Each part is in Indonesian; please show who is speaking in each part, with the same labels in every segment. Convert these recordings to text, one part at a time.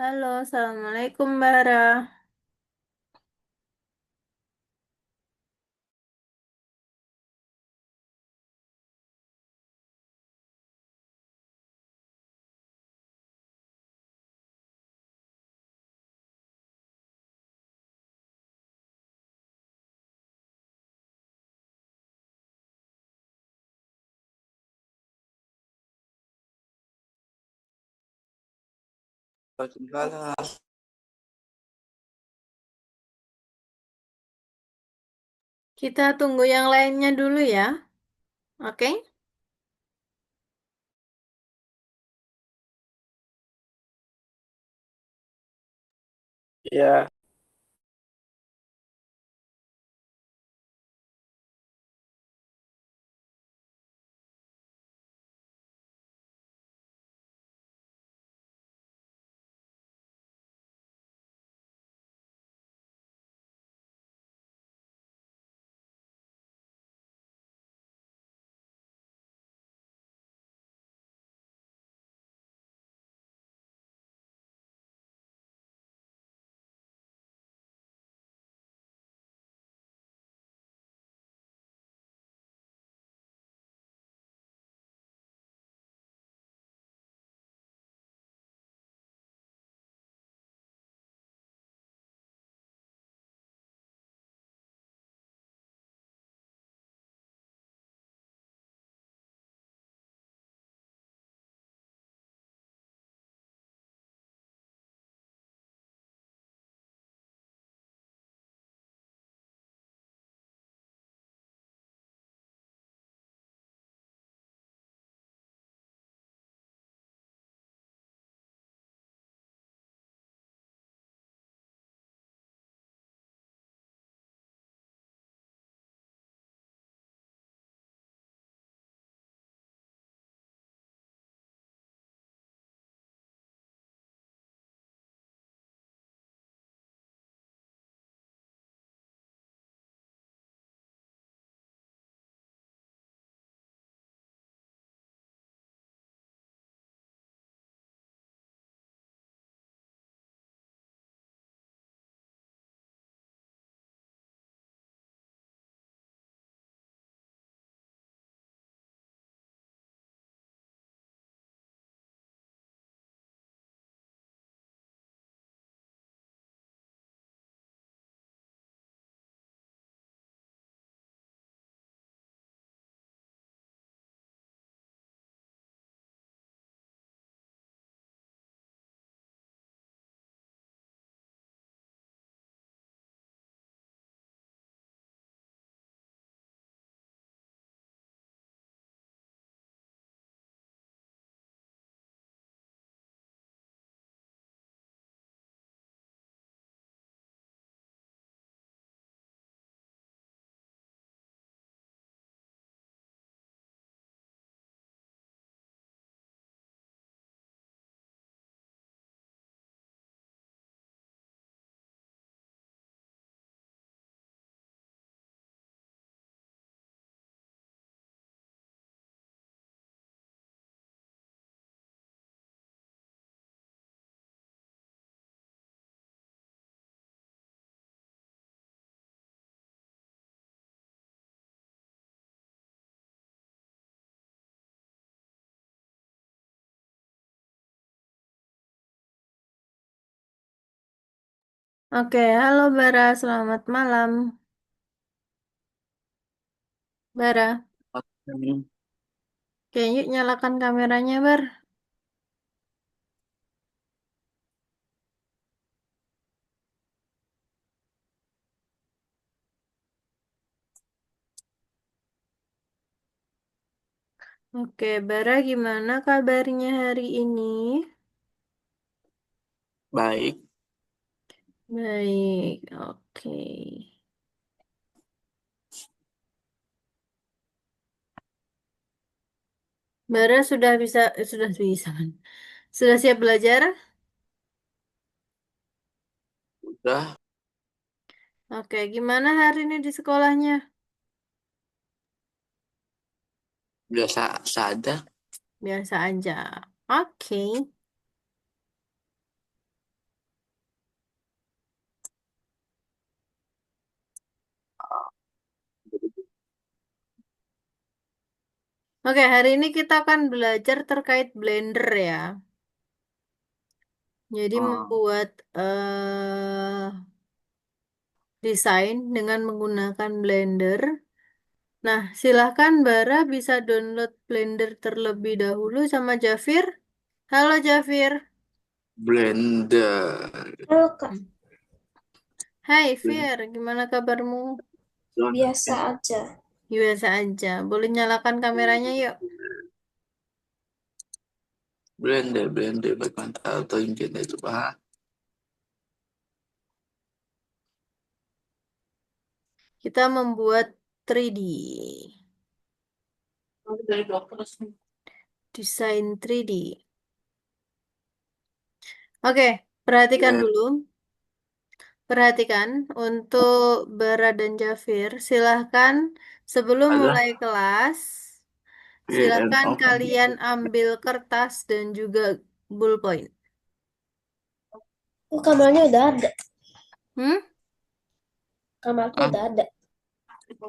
Speaker 1: Halo, Assalamualaikum Bara.
Speaker 2: Waalaikumsalam.
Speaker 1: Kita tunggu yang lainnya dulu ya. Oke?
Speaker 2: Ya,
Speaker 1: Oke, halo Bara, selamat malam. Bara, oke yuk nyalakan kameranya Bar. Oke, Bara gimana kabarnya hari ini?
Speaker 2: baik.
Speaker 1: Baik, oke. Bara sudah bisa. Sudah siap belajar?
Speaker 2: Udah
Speaker 1: Oke, gimana hari ini di sekolahnya?
Speaker 2: biasa saja.
Speaker 1: Biasa aja. Oke. Oke, hari ini kita akan belajar terkait blender ya. Jadi
Speaker 2: Oh,
Speaker 1: membuat desain dengan menggunakan blender. Nah, silahkan Bara bisa download blender terlebih dahulu sama Jafir. Halo Jafir.
Speaker 2: Blender.
Speaker 3: Halo Kak,
Speaker 1: Hai
Speaker 2: Blender.
Speaker 1: Fir, gimana kabarmu?
Speaker 3: biasa aja.
Speaker 1: Biasa aja. Boleh nyalakan kameranya yuk.
Speaker 2: Blender, blender berkontak atau internet itu bah.
Speaker 1: Kita membuat 3D.
Speaker 2: Dari dokter.
Speaker 1: Desain 3D. Oke, perhatikan
Speaker 2: Ya,
Speaker 1: dulu. Perhatikan untuk Bara dan Jafir, silahkan sebelum mulai
Speaker 2: ada
Speaker 1: kelas, silahkan
Speaker 2: PNO.
Speaker 1: kalian ambil kertas dan juga ballpoint.
Speaker 3: Oh, kamarnya udah ada.
Speaker 1: Hmm?
Speaker 3: Kamarku
Speaker 2: Ah,
Speaker 3: udah ada.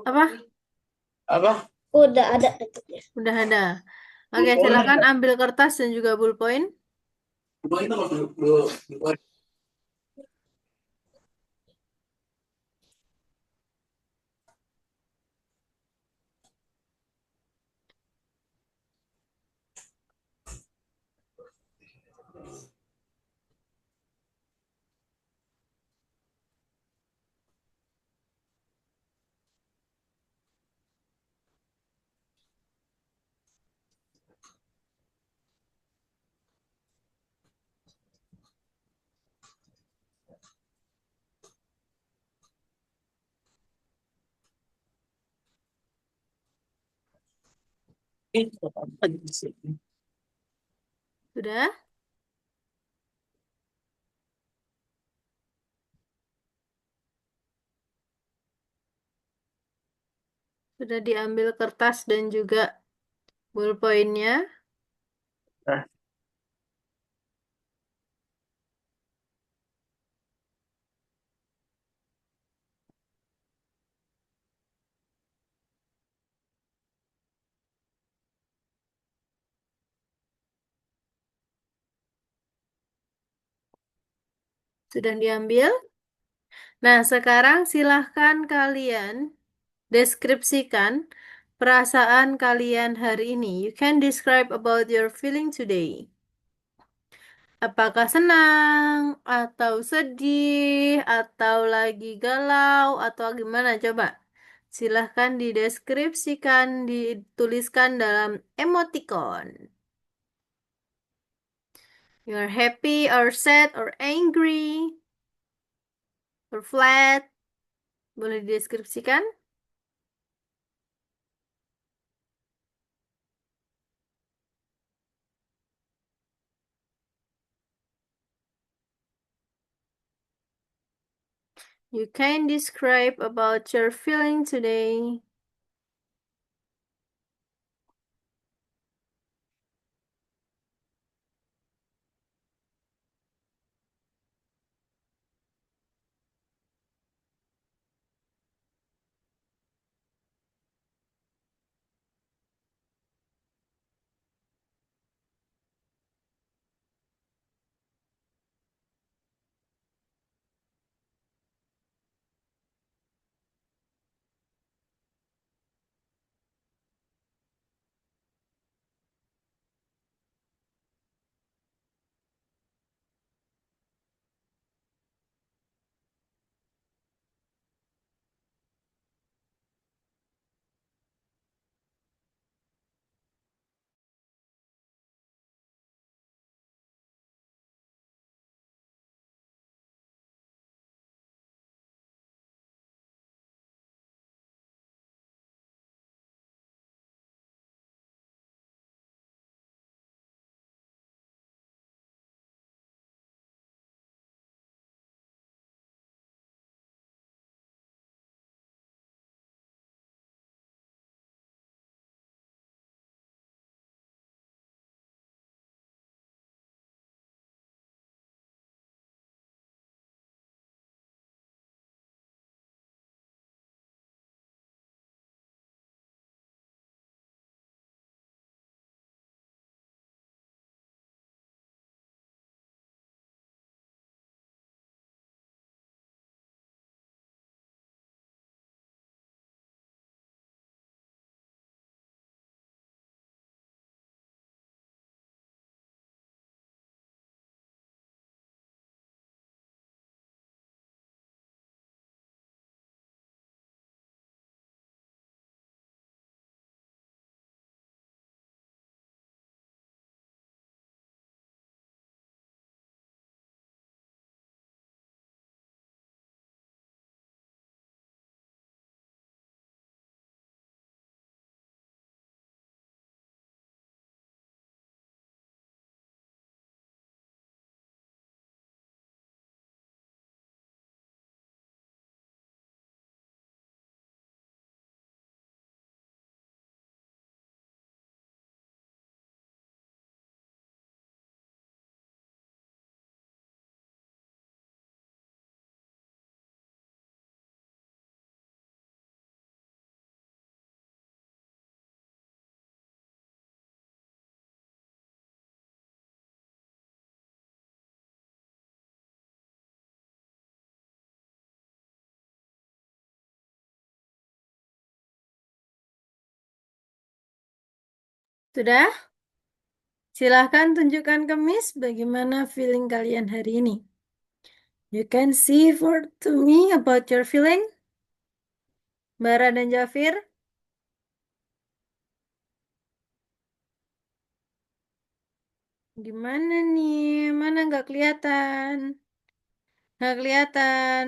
Speaker 1: Apa?
Speaker 2: apa?
Speaker 3: Udah ada bentuknya.
Speaker 1: Udah ada. Oke,
Speaker 2: Bullpoint.
Speaker 1: silahkan ambil kertas dan juga ballpoint.
Speaker 2: Bullpoint itu apa? Bullpoint. Itu apa sih?
Speaker 1: Sudah? Sudah diambil kertas dan juga ballpointnya.
Speaker 2: Ah,
Speaker 1: Sudah diambil? Nah, sekarang silahkan kalian deskripsikan perasaan kalian hari ini. You can describe about your feeling today. Apakah senang, atau sedih, atau lagi galau, atau gimana? Coba. Silahkan dideskripsikan, dituliskan dalam emoticon. You're happy, or sad, or angry, or flat. Boleh dideskripsikan? You can describe about your feeling today. Sudah? Silahkan tunjukkan ke Miss bagaimana feeling kalian hari ini. You can see for to me about your feeling, Bara dan Jafir. Gimana nih? Mana nggak kelihatan? Nggak kelihatan.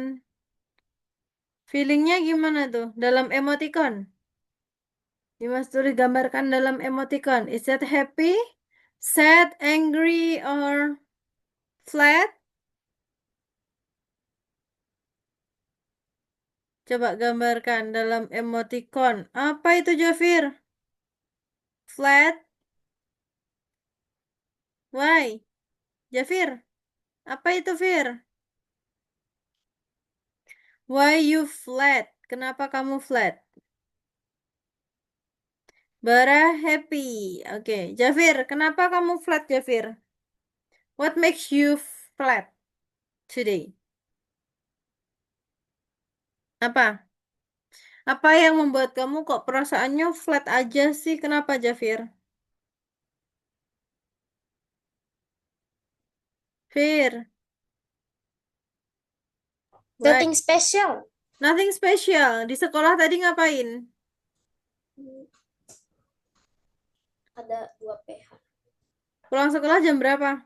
Speaker 1: Feelingnya gimana tuh? Dalam emoticon. Dimas tulis gambarkan dalam emoticon. Is that happy, sad, angry, or flat? Coba gambarkan dalam emoticon. Apa itu Jafir? Flat? Why? Jafir, apa itu Fir? Why you flat? Kenapa kamu flat? Bara happy. Oke, Jafir, kenapa kamu flat, Jafir? What makes you flat today? Apa? Apa yang membuat kamu kok perasaannya flat aja sih? Kenapa, Jafir? Fir, why?
Speaker 3: Nothing special.
Speaker 1: Nothing special. Di sekolah tadi ngapain?
Speaker 3: Ada 2 PH.
Speaker 1: Pulang sekolah jam berapa?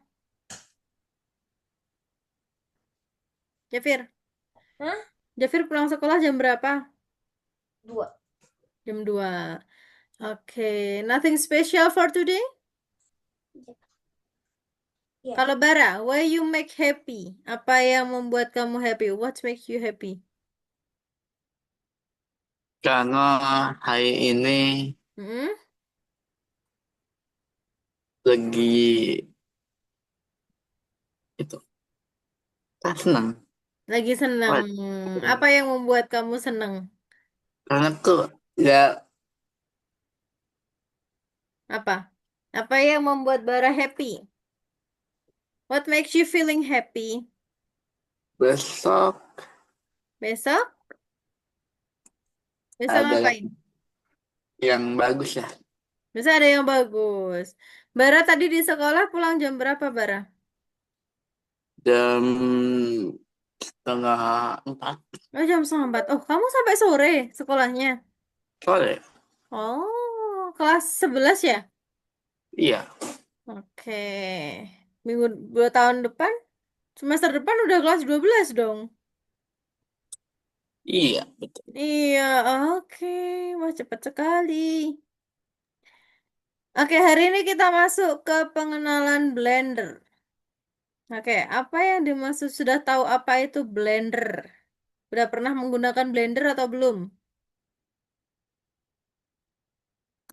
Speaker 1: Jafir,
Speaker 3: Hah?
Speaker 1: Jafir pulang sekolah jam berapa?
Speaker 3: 2.
Speaker 1: Jam 2. Oke, nothing special for today?
Speaker 3: Ya.
Speaker 1: Kalau Bara, why you make happy? Apa yang membuat kamu happy? What makes you happy?
Speaker 2: Karena hari ini
Speaker 1: Hmm?
Speaker 2: lagi itu senang.
Speaker 1: Lagi seneng.
Speaker 2: Wah,
Speaker 1: Apa yang membuat kamu seneng?
Speaker 2: karena tuh ya
Speaker 1: Apa? Apa yang membuat Bara happy? What makes you feeling happy?
Speaker 2: besok
Speaker 1: Besok? Besok
Speaker 2: ada
Speaker 1: ngapain?
Speaker 2: yang bagus ya.
Speaker 1: Besok ada yang bagus. Bara tadi di sekolah pulang jam berapa, Bara?
Speaker 2: Jam 3:30
Speaker 1: Oh, jam 4. Oh, kamu sampai sore sekolahnya?
Speaker 2: sore.
Speaker 1: Oh, kelas 11 ya?
Speaker 2: Iya,
Speaker 1: Oke. Minggu 2 tahun depan? Semester depan udah kelas 12 dong.
Speaker 2: iya betul.
Speaker 1: Iya, oke. Wah, cepat sekali. Oke, hari ini kita masuk ke pengenalan Blender. Oke, apa yang dimaksud sudah tahu apa itu Blender? Udah pernah menggunakan Blender atau belum?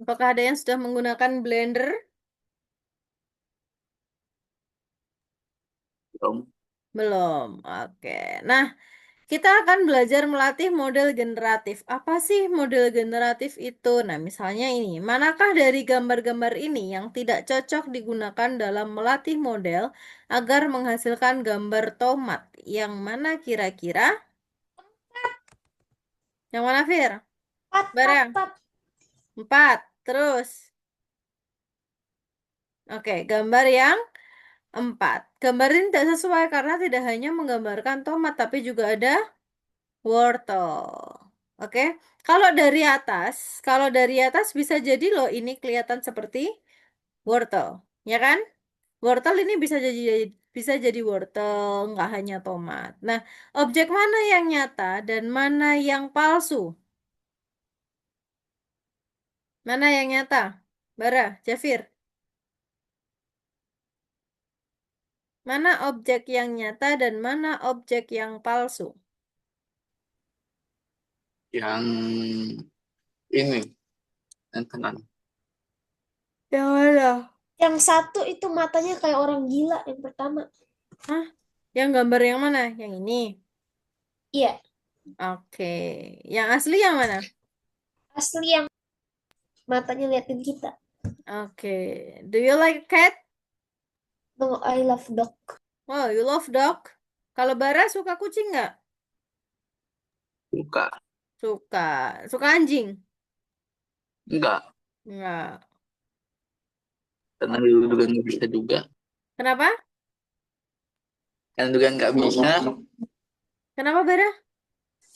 Speaker 1: Apakah ada yang sudah menggunakan Blender?
Speaker 2: Belum.
Speaker 1: Belum. Oke. Nah, kita akan belajar melatih model generatif. Apa sih model generatif itu? Nah, misalnya ini, manakah dari gambar-gambar ini yang tidak cocok digunakan dalam melatih model agar menghasilkan gambar tomat? Yang mana kira-kira? Yang mana, Fir?
Speaker 3: Pat, pat,
Speaker 1: Barang.
Speaker 3: pat.
Speaker 1: 4. Terus. Oke, gambar yang 4. Gambar ini tidak sesuai karena tidak hanya menggambarkan tomat, tapi juga ada wortel. Oke, kalau dari atas bisa jadi loh ini kelihatan seperti wortel, ya kan? Wortel ini bisa jadi wortel, nggak hanya tomat. Nah, objek mana yang nyata dan mana yang palsu? Mana yang nyata? Bara, Jafir, mana objek yang nyata dan mana objek yang palsu?
Speaker 2: Yang ini yang kanan.
Speaker 1: Yang mana?
Speaker 3: Yang satu itu matanya kayak orang gila yang pertama.
Speaker 1: Hah? Yang gambar yang mana? Yang ini.
Speaker 3: Iya,
Speaker 1: Oke. Yang asli yang mana?
Speaker 3: asli yang matanya liatin kita.
Speaker 1: Oke. Do you like cat?
Speaker 3: No, I love dog.
Speaker 1: Oh, you love dog? Kalau Bara suka kucing nggak?
Speaker 2: Buka.
Speaker 1: Suka. Suka anjing?
Speaker 2: Enggak.
Speaker 1: Nggak.
Speaker 2: Karena dulu juga nggak bisa juga.
Speaker 1: Kenapa?
Speaker 2: Karena juga nggak bisa,
Speaker 1: Kenapa Bara?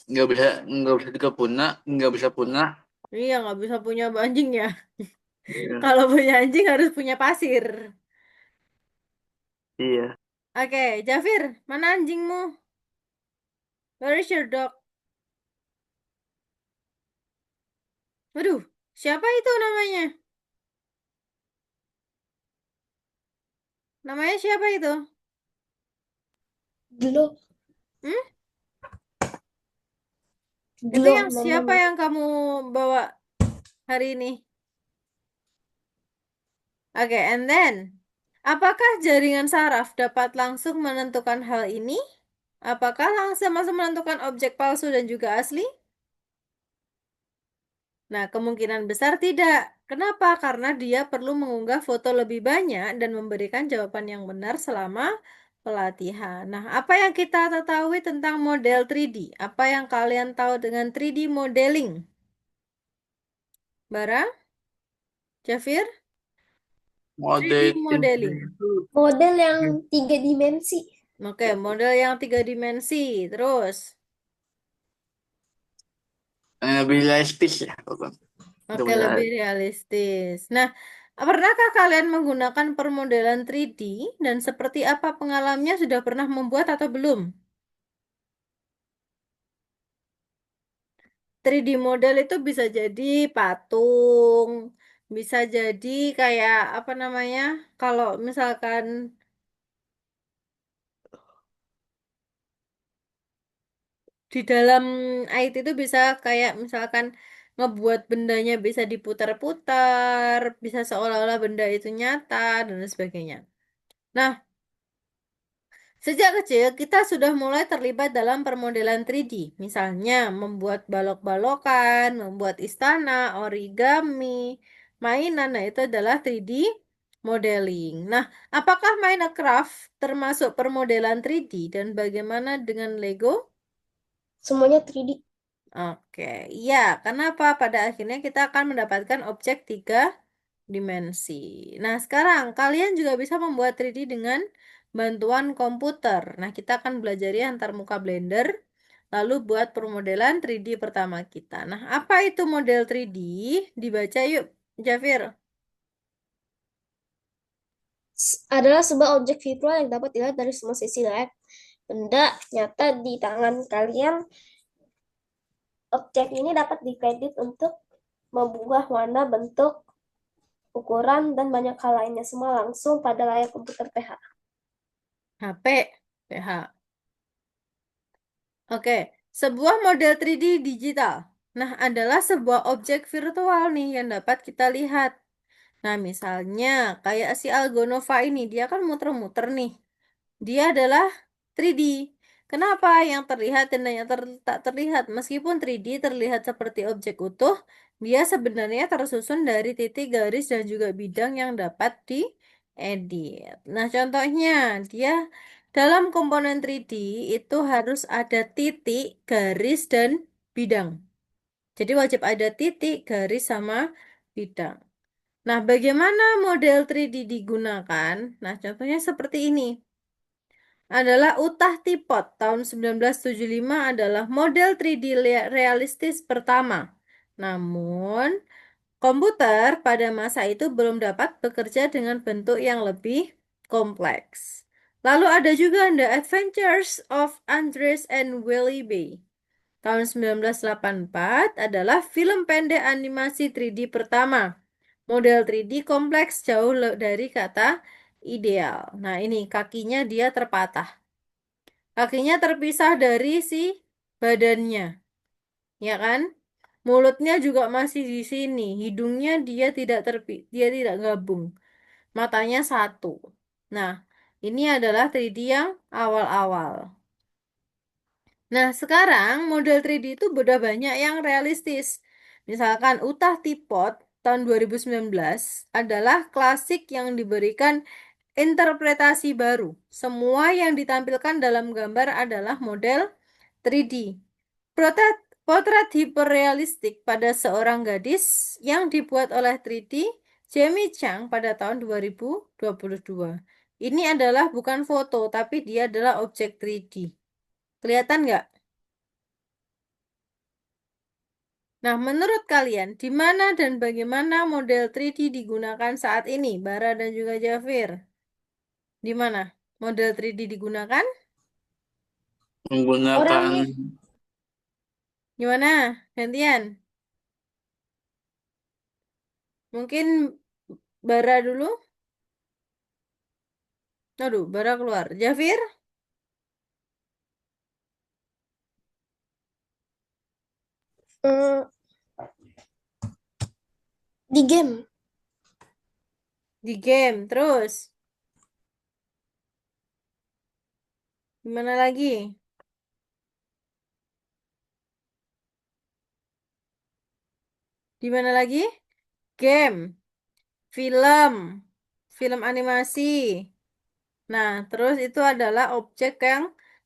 Speaker 2: nggak bisa juga punah, nggak bisa punah.
Speaker 1: Iya, nggak bisa punya anjing ya.
Speaker 2: Iya.
Speaker 1: Kalau punya anjing harus punya pasir.
Speaker 2: Iya.
Speaker 1: Oke, Jafir, mana anjingmu? Where is your dog? Waduh, siapa itu namanya? Namanya siapa itu?
Speaker 3: Glow,
Speaker 1: Hmm? Itu
Speaker 3: glow
Speaker 1: yang siapa
Speaker 3: namanya.
Speaker 1: yang kamu bawa hari ini? Oke, and then, apakah jaringan saraf dapat langsung menentukan hal ini? Apakah langsung masuk menentukan objek palsu dan juga asli? Nah, kemungkinan besar tidak. Kenapa? Karena dia perlu mengunggah foto lebih banyak dan memberikan jawaban yang benar selama pelatihan. Nah, apa yang kita ketahui tentang model 3D? Apa yang kalian tahu dengan 3D modeling? Bara, Jafir,
Speaker 2: Model
Speaker 1: 3D modeling.
Speaker 2: itu
Speaker 3: Model yang 3 dimensi.
Speaker 1: Oke, model yang 3 dimensi. Terus,
Speaker 2: lebih realistis ya, Bang.
Speaker 1: oke, lebih realistis. Nah, pernahkah kalian menggunakan permodelan 3D dan seperti apa pengalamannya, sudah pernah membuat atau belum? 3D model itu bisa jadi patung, bisa jadi kayak apa namanya? Kalau misalkan di dalam IT itu bisa kayak misalkan ngebuat bendanya bisa diputar-putar, bisa seolah-olah benda itu nyata dan lain sebagainya. Nah, sejak kecil kita sudah mulai terlibat dalam permodelan 3D, misalnya membuat balok-balokan, membuat istana, origami, mainan. Nah, itu adalah 3D modeling. Nah, apakah Minecraft termasuk permodelan 3D dan bagaimana dengan Lego?
Speaker 3: Semuanya 3D.
Speaker 1: Oke, iya. Kenapa? Pada akhirnya kita akan mendapatkan objek 3 dimensi. Nah, sekarang kalian juga bisa membuat 3D dengan bantuan komputer. Nah, kita akan belajar antarmuka Blender, lalu buat permodelan 3D pertama kita. Nah, apa itu model 3D? Dibaca yuk, Jafir.
Speaker 3: Adalah sebuah objek virtual yang dapat dilihat dari semua sisi layar benda nyata di tangan kalian. Objek ini dapat dikredit untuk membuat warna, bentuk, ukuran, dan banyak hal lainnya semua langsung pada layar komputer PH.
Speaker 1: HP, PH. Oke, sebuah model 3D digital. Nah, adalah sebuah objek virtual nih yang dapat kita lihat. Nah, misalnya kayak si Algonova ini, dia kan muter-muter nih. Dia adalah 3D. Kenapa? Yang terlihat dan yang tak terlihat. Meskipun 3D terlihat seperti objek utuh, dia sebenarnya tersusun dari titik, garis, dan juga bidang yang dapat diedit. Nah, contohnya, dia dalam komponen 3D itu harus ada titik, garis, dan bidang. Jadi wajib ada titik, garis, sama bidang. Nah, bagaimana model 3D digunakan? Nah, contohnya seperti ini. Adalah Utah Teapot tahun 1975 adalah model 3D realistis pertama. Namun, komputer pada masa itu belum dapat bekerja dengan bentuk yang lebih kompleks. Lalu ada juga The Adventures of Andres and Willie B. Tahun 1984 adalah film pendek animasi 3D pertama. Model 3D kompleks jauh dari kata ideal. Nah, ini kakinya dia terpatah. Kakinya terpisah dari si badannya, ya kan? Mulutnya juga masih di sini. Hidungnya dia tidak gabung. Matanya satu. Nah, ini adalah 3D yang awal-awal. Nah, sekarang model 3D itu udah banyak yang realistis. Misalkan Utah Teapot tahun 2019 adalah klasik yang diberikan interpretasi baru. Semua yang ditampilkan dalam gambar adalah model 3D. Potret hiperrealistik pada seorang gadis yang dibuat oleh 3D Jamie Chang pada tahun 2022. Ini adalah bukan foto, tapi dia adalah objek 3D. Kelihatan nggak? Nah, menurut kalian, di mana dan bagaimana model 3D digunakan saat ini, Bara dan juga Jafir? Di mana model 3D digunakan?
Speaker 2: Menggunakan
Speaker 3: Orangnya
Speaker 1: Gimana? Gantian. Mungkin Bara dulu. Aduh, Bara keluar. Jafir?
Speaker 3: mm, di game.
Speaker 1: Di game. Terus, gimana lagi? Di mana lagi? Game. Film. Film animasi. Nah, terus itu adalah objek yang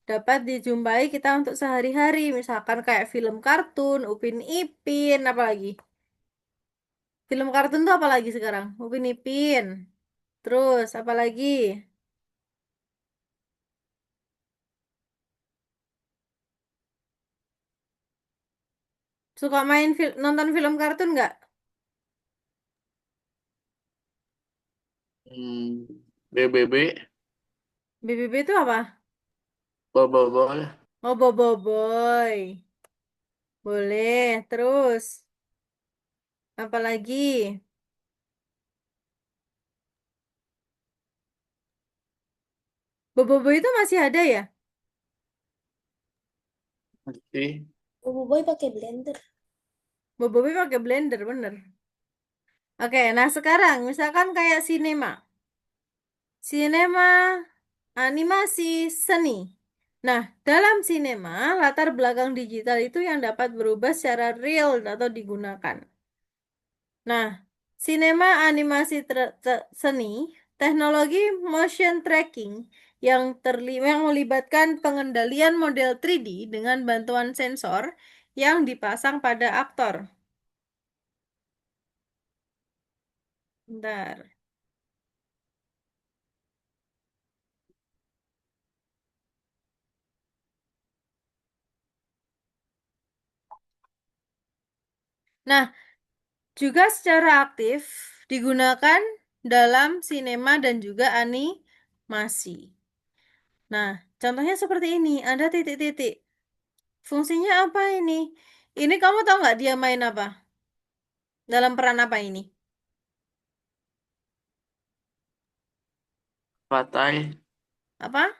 Speaker 1: dapat dijumpai kita untuk sehari-hari. Misalkan kayak film kartun, Upin Ipin, apalagi. Film kartun tuh apa lagi sekarang? Upin Ipin. Terus, apa lagi? Suka main nonton film kartun nggak?
Speaker 2: BBB,
Speaker 1: BBB itu apa?
Speaker 2: Boboiboy,
Speaker 1: Oh, Boboiboy. Boleh. Terus, apa lagi? Boboiboy itu masih ada ya?
Speaker 2: masih
Speaker 3: Boy pakai blender.
Speaker 1: Boboiboy pakai blender, bener. Oke, nah sekarang misalkan kayak sinema. Sinema, animasi, seni. Nah, dalam sinema, latar belakang digital itu yang dapat berubah secara real atau digunakan. Nah, sinema animasi seni, teknologi motion tracking yang melibatkan pengendalian model 3D dengan bantuan sensor yang dipasang pada aktor. Bentar. Nah, juga secara aktif digunakan dalam sinema dan juga animasi. Nah, contohnya seperti ini, ada titik-titik. Fungsinya apa ini? Ini kamu tahu nggak dia main apa? Dalam peran apa ini?
Speaker 2: Avatar,
Speaker 1: Apa?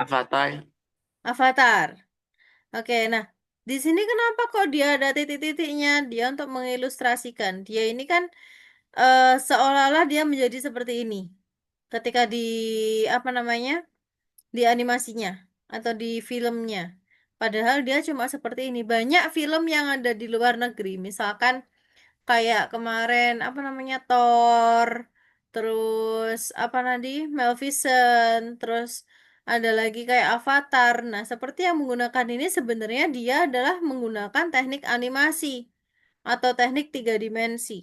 Speaker 2: Avatar,
Speaker 1: Avatar. Oke, nah di sini kenapa kok dia ada titik-titiknya? Dia untuk mengilustrasikan. Dia ini kan seolah-olah dia menjadi seperti ini. Ketika di apa namanya? Di animasinya atau di filmnya. Padahal dia cuma seperti ini. Banyak film yang ada di luar negeri, misalkan kayak kemarin apa namanya Thor, terus apa tadi Maleficent, terus ada lagi kayak Avatar. Nah, seperti yang menggunakan ini sebenarnya dia adalah menggunakan teknik animasi atau teknik 3 dimensi.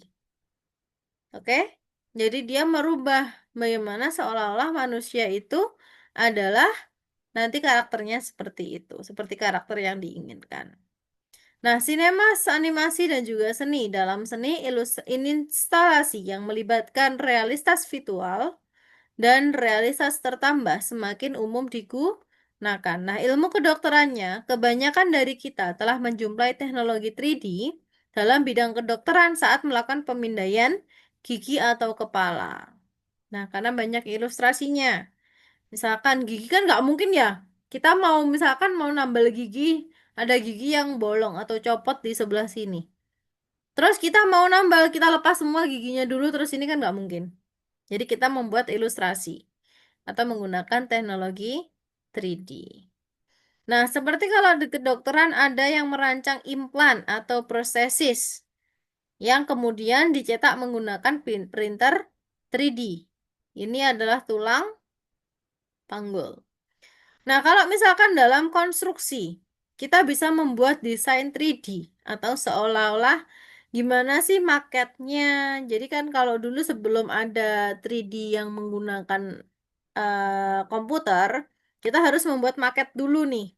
Speaker 1: Oke? Jadi dia merubah bagaimana seolah-olah manusia itu adalah nanti karakternya seperti itu, seperti karakter yang diinginkan. Nah, sinema, animasi, dan juga seni. Dalam seni, instalasi yang melibatkan realitas visual dan realitas tertambah semakin umum digunakan. Nah, ilmu kedokterannya, kebanyakan dari kita telah menjumpai teknologi 3D dalam bidang kedokteran saat melakukan pemindaian gigi atau kepala. Nah, karena banyak ilustrasinya. Misalkan gigi kan nggak mungkin ya. Kita mau misalkan mau nambal gigi, ada gigi yang bolong atau copot di sebelah sini. Terus kita mau nambal, kita lepas semua giginya dulu, terus ini kan nggak mungkin. Jadi kita membuat ilustrasi atau menggunakan teknologi 3D. Nah, seperti kalau di kedokteran ada yang merancang implan atau prosesis yang kemudian dicetak menggunakan printer 3D. Ini adalah tulang panggul. Nah, kalau misalkan dalam konstruksi, kita bisa membuat desain 3D atau seolah-olah Gimana sih maketnya? Jadi kan kalau dulu sebelum ada 3D yang menggunakan komputer, kita harus membuat maket dulu nih.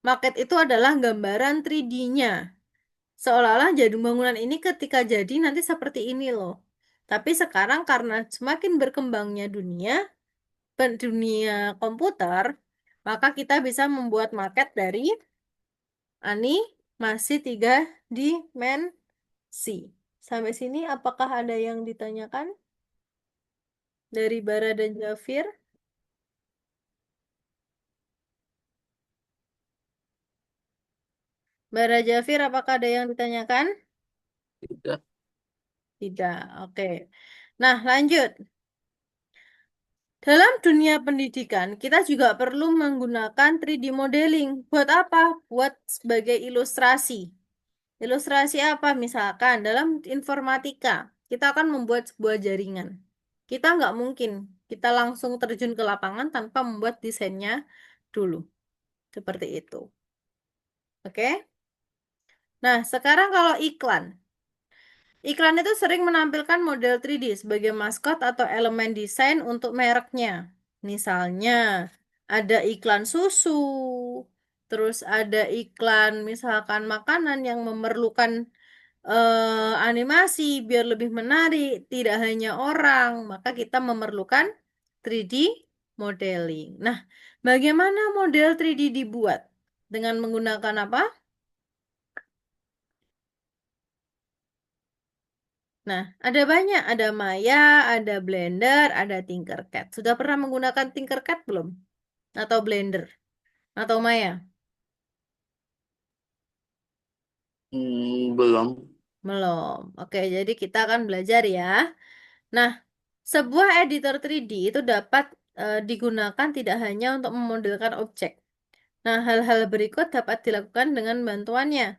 Speaker 1: Maket itu adalah gambaran 3D-nya. Seolah-olah jadi bangunan ini ketika jadi nanti seperti ini loh. Tapi sekarang karena semakin berkembangnya dunia komputer, maka kita bisa membuat maket dari animasi 3 dimensi. Sampai sini apakah ada yang ditanyakan dari Bara dan Jafir? Bara Jafir, apakah ada yang ditanyakan?
Speaker 2: Tidak.
Speaker 1: Tidak. Oke. Nah, lanjut. Dalam dunia pendidikan, kita juga perlu menggunakan 3D modeling. Buat apa? Buat sebagai ilustrasi. Ilustrasi apa? Misalkan dalam informatika, kita akan membuat sebuah jaringan. Kita nggak mungkin kita langsung terjun ke lapangan tanpa membuat desainnya dulu. Seperti itu. Oke? Nah, sekarang kalau iklan. Iklan itu sering menampilkan model 3D sebagai maskot atau elemen desain untuk mereknya. Misalnya, ada iklan susu, terus ada iklan misalkan makanan yang memerlukan animasi biar lebih menarik, tidak hanya orang, maka kita memerlukan 3D modeling. Nah, bagaimana model 3D dibuat? Dengan menggunakan apa? Nah, ada banyak, ada Maya, ada Blender, ada Tinkercad. Sudah pernah menggunakan Tinkercad belum? Atau Blender? Atau Maya?
Speaker 2: Belum.
Speaker 1: Belum. Oke, jadi kita akan belajar ya. Nah, sebuah editor 3D itu dapat digunakan tidak hanya untuk memodelkan objek. Nah, hal-hal berikut dapat dilakukan dengan bantuannya.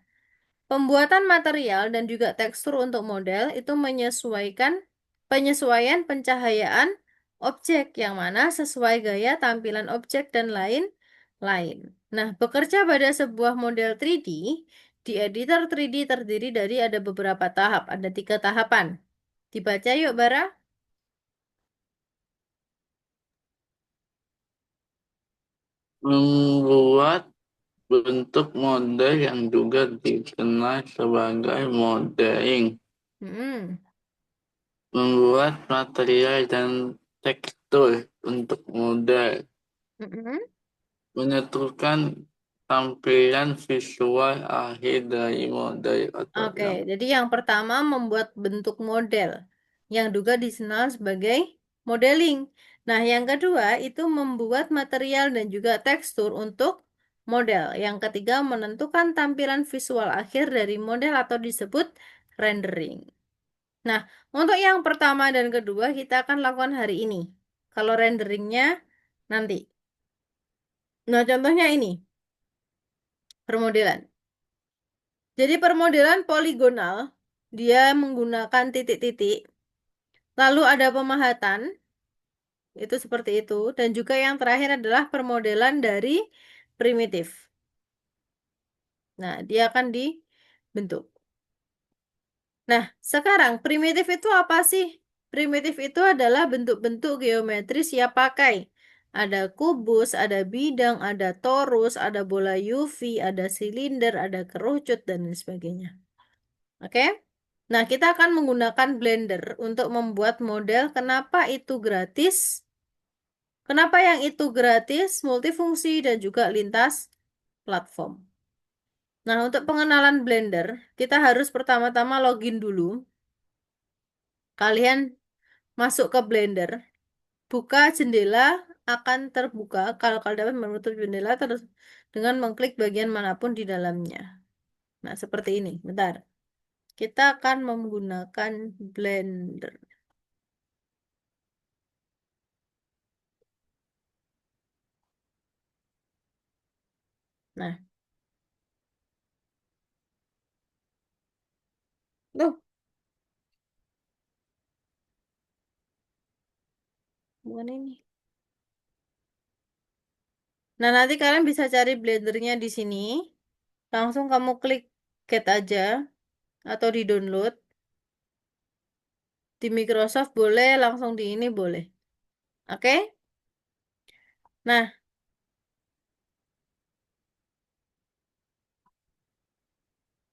Speaker 1: Pembuatan material dan juga tekstur untuk model itu menyesuaikan penyesuaian pencahayaan objek yang mana sesuai gaya tampilan objek dan lain-lain. Nah, bekerja pada sebuah model 3D di editor 3D terdiri dari ada beberapa tahap, ada 3 tahapan. Dibaca yuk, Bara.
Speaker 2: Membuat bentuk model yang juga dikenal sebagai modeling.
Speaker 1: Hmm.
Speaker 2: Membuat material dan tekstur untuk model.
Speaker 1: Mm-mm.
Speaker 2: Menentukan tampilan visual akhir dari model atau
Speaker 1: Oke,
Speaker 2: yang
Speaker 1: jadi yang pertama membuat bentuk model yang juga dikenal sebagai modeling. Nah, yang kedua itu membuat material dan juga tekstur untuk model. Yang ketiga menentukan tampilan visual akhir dari model atau disebut rendering. Nah, untuk yang pertama dan kedua kita akan lakukan hari ini. Kalau renderingnya nanti. Nah, contohnya ini, permodelan. Jadi permodelan poligonal, dia menggunakan titik-titik. Lalu ada pemahatan, itu seperti itu. Dan juga yang terakhir adalah permodelan dari primitif. Nah, dia akan dibentuk. Nah, sekarang primitif itu apa sih? Primitif itu adalah bentuk-bentuk geometris yang pakai. Ada kubus, ada bidang, ada torus, ada bola UV, ada silinder, ada kerucut, dan lain sebagainya. Oke? Nah, kita akan menggunakan Blender untuk membuat model. Kenapa itu gratis? Kenapa yang itu gratis, multifungsi, dan juga lintas platform? Nah, untuk pengenalan Blender, kita harus pertama-tama login dulu. Kalian masuk ke Blender, buka jendela akan terbuka kalau kalian dapat menutup jendela terus dengan mengklik bagian manapun di dalamnya. Nah, seperti ini. Bentar. Kita akan menggunakan Blender. Nah, tuh, bukan ini. Nah, nanti kalian bisa cari blendernya di sini. Langsung kamu klik get aja. atau di-download di Microsoft boleh, langsung di ini boleh. Oke? Nah,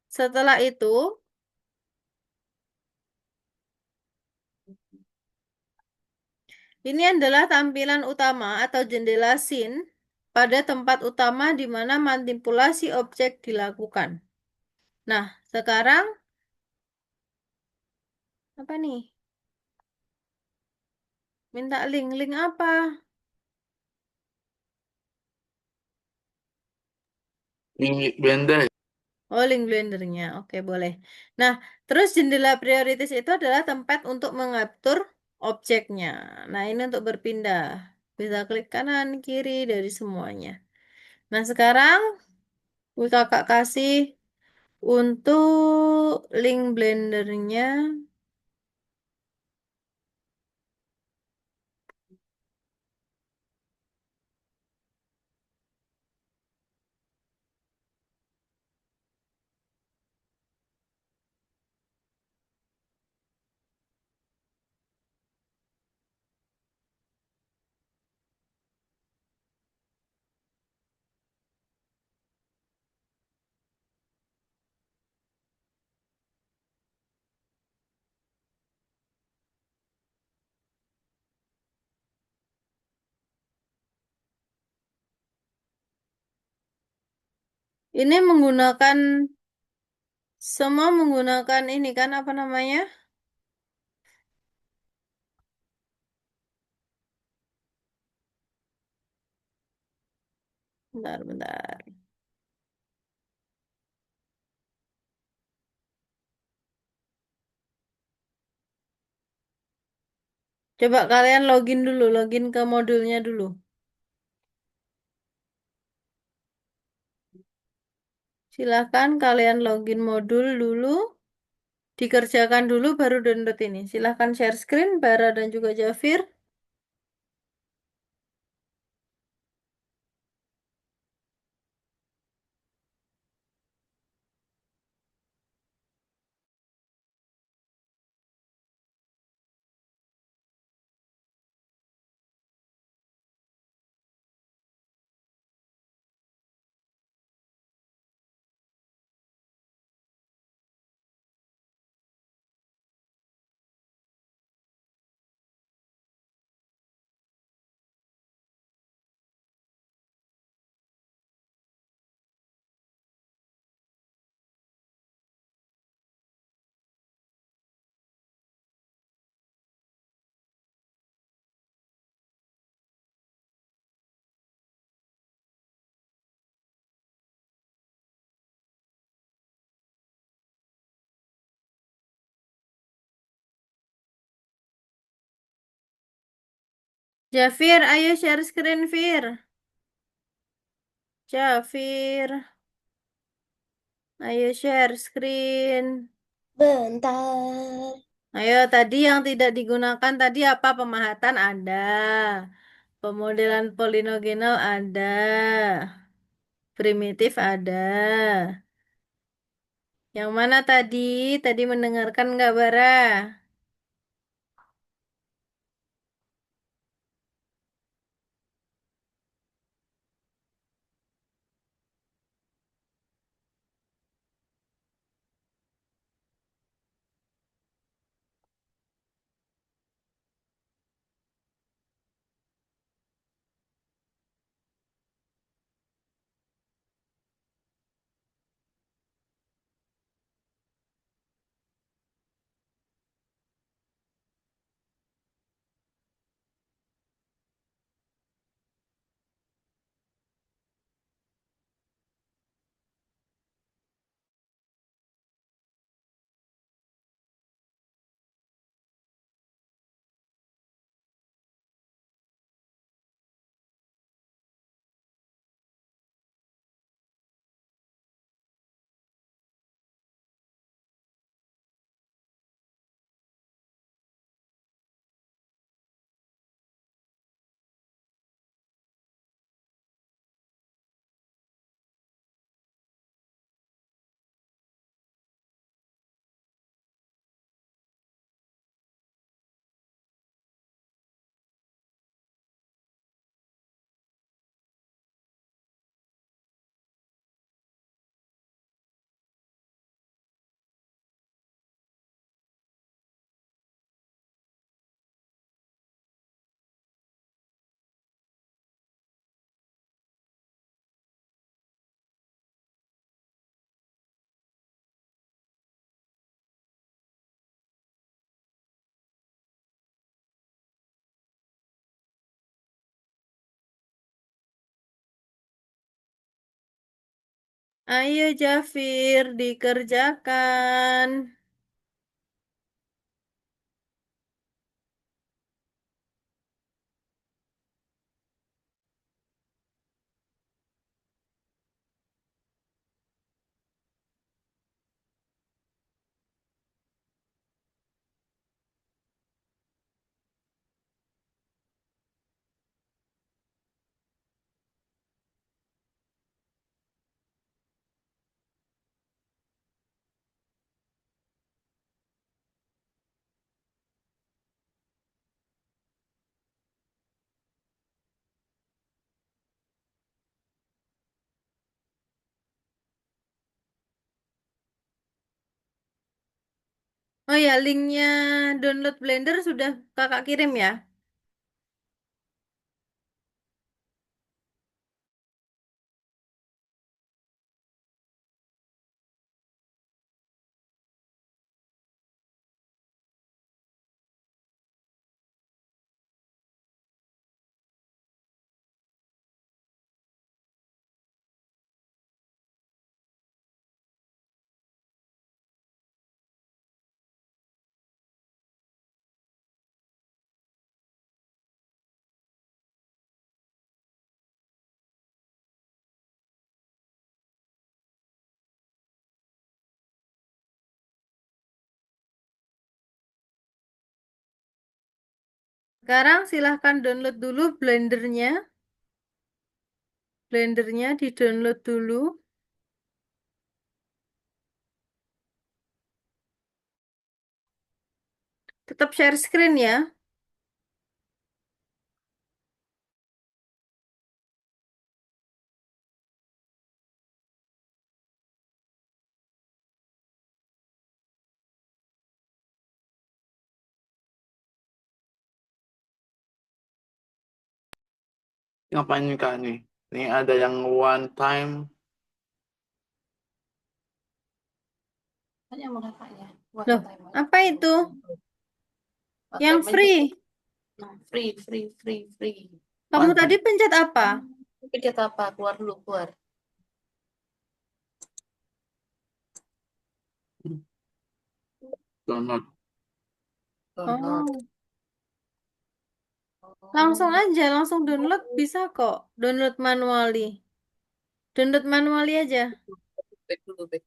Speaker 1: setelah itu ini adalah tampilan utama atau jendela scene pada tempat utama di mana manipulasi objek dilakukan. Nah, sekarang apa nih? Minta link. Link apa?
Speaker 2: Ini Blender.
Speaker 1: Oh, link blendernya. Oke, boleh. Nah, terus jendela prioritas itu adalah tempat untuk mengatur objeknya. Nah, ini untuk berpindah. Bisa klik kanan, kiri, dari semuanya. Nah, sekarang kakak kasih untuk link blendernya. Ini menggunakan semua menggunakan ini kan apa namanya? Bentar, bentar. Coba kalian login dulu, login ke modulnya dulu. Silahkan kalian login modul dulu, dikerjakan dulu baru download ini. Silahkan share screen, Bara dan juga Jafir. Jafir, ayo share screen, Fir. Jafir, ayo share screen.
Speaker 3: Bentar.
Speaker 1: Ayo, tadi yang tidak digunakan tadi apa? Pemahatan ada. Pemodelan polinogenal ada. Primitif ada. Yang mana tadi? Tadi mendengarkan nggak, Bara? Ayo Jafir, dikerjakan. Oh ya, linknya download Blender sudah kakak kirim ya. Sekarang silahkan download dulu Blendernya. Blendernya di-download dulu. Tetap share screen ya.
Speaker 2: Ngapain nih Kak nih? Ini ada yang one time.
Speaker 4: Tanya sama kakaknya.
Speaker 1: Loh, apa itu? Yang
Speaker 4: Time
Speaker 1: free.
Speaker 4: free.
Speaker 1: Kamu
Speaker 2: One
Speaker 1: tadi
Speaker 2: time.
Speaker 1: pencet apa?
Speaker 4: Pencet apa? Keluar dulu, keluar.
Speaker 2: Download.
Speaker 4: Download.
Speaker 1: Oh, langsung aja, langsung download bisa kok. Download manually. Download manually aja.
Speaker 4: Back dulu, back.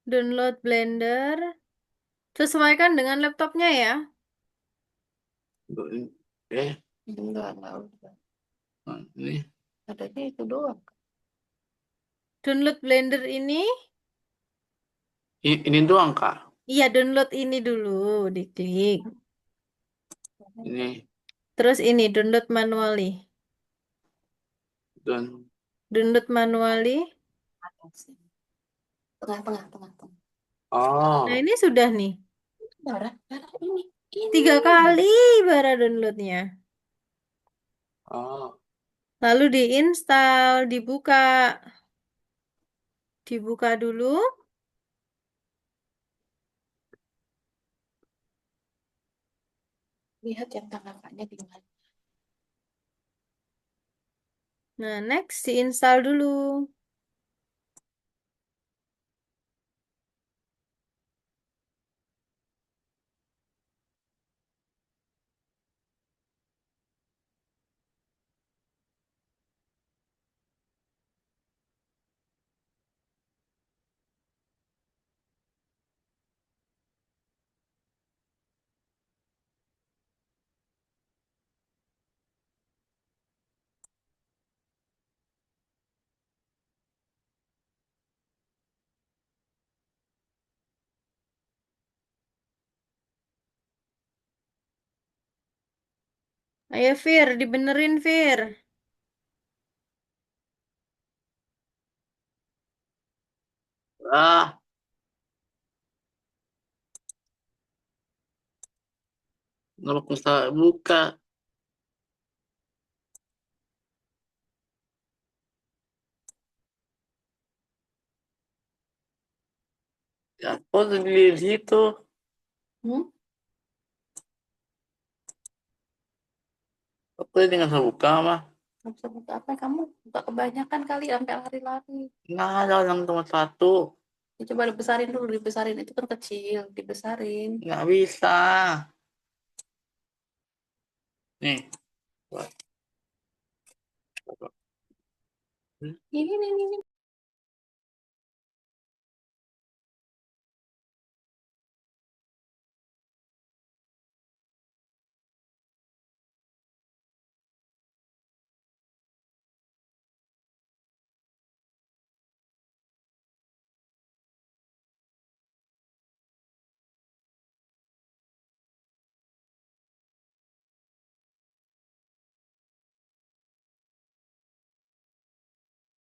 Speaker 1: Download Blender. Sesuaikan dengan laptopnya ya.
Speaker 2: Eh,
Speaker 4: Enggak udah.
Speaker 2: nah, ini.
Speaker 4: Adanya itu doang.
Speaker 1: Download Blender ini.
Speaker 2: Ini doang Kak.
Speaker 1: Iya, download ini dulu. Diklik.
Speaker 2: Ini.
Speaker 1: Terus ini, download manually.
Speaker 2: Dan.
Speaker 1: Download manually.
Speaker 4: Tengah.
Speaker 1: Nah,
Speaker 2: Oh.
Speaker 1: ini sudah nih.
Speaker 4: Bara ini.
Speaker 1: 3 kali bara downloadnya.
Speaker 2: Oh.
Speaker 1: Lalu diinstal, dibuka. Dibuka dulu.
Speaker 4: Lihat yang kakaknya di mana.
Speaker 1: Nah, next diinstal dulu. Ayo, Fir, dibenerin, Fir.
Speaker 2: Ah. Nggak bisa buka. Ya, oh di situ.
Speaker 4: Hmm?
Speaker 2: Aku ini nggak bisa buka mah.
Speaker 4: Nggak bisa buka apa? Kamu buka kebanyakan kali sampai lari-lari.
Speaker 2: Nggak ada orang cuma satu.
Speaker 4: Ya, coba dibesarin dulu, dibesarin. Itu kan kecil, dibesarin.
Speaker 2: Nggak bisa. Nih. Buat.
Speaker 4: Ini.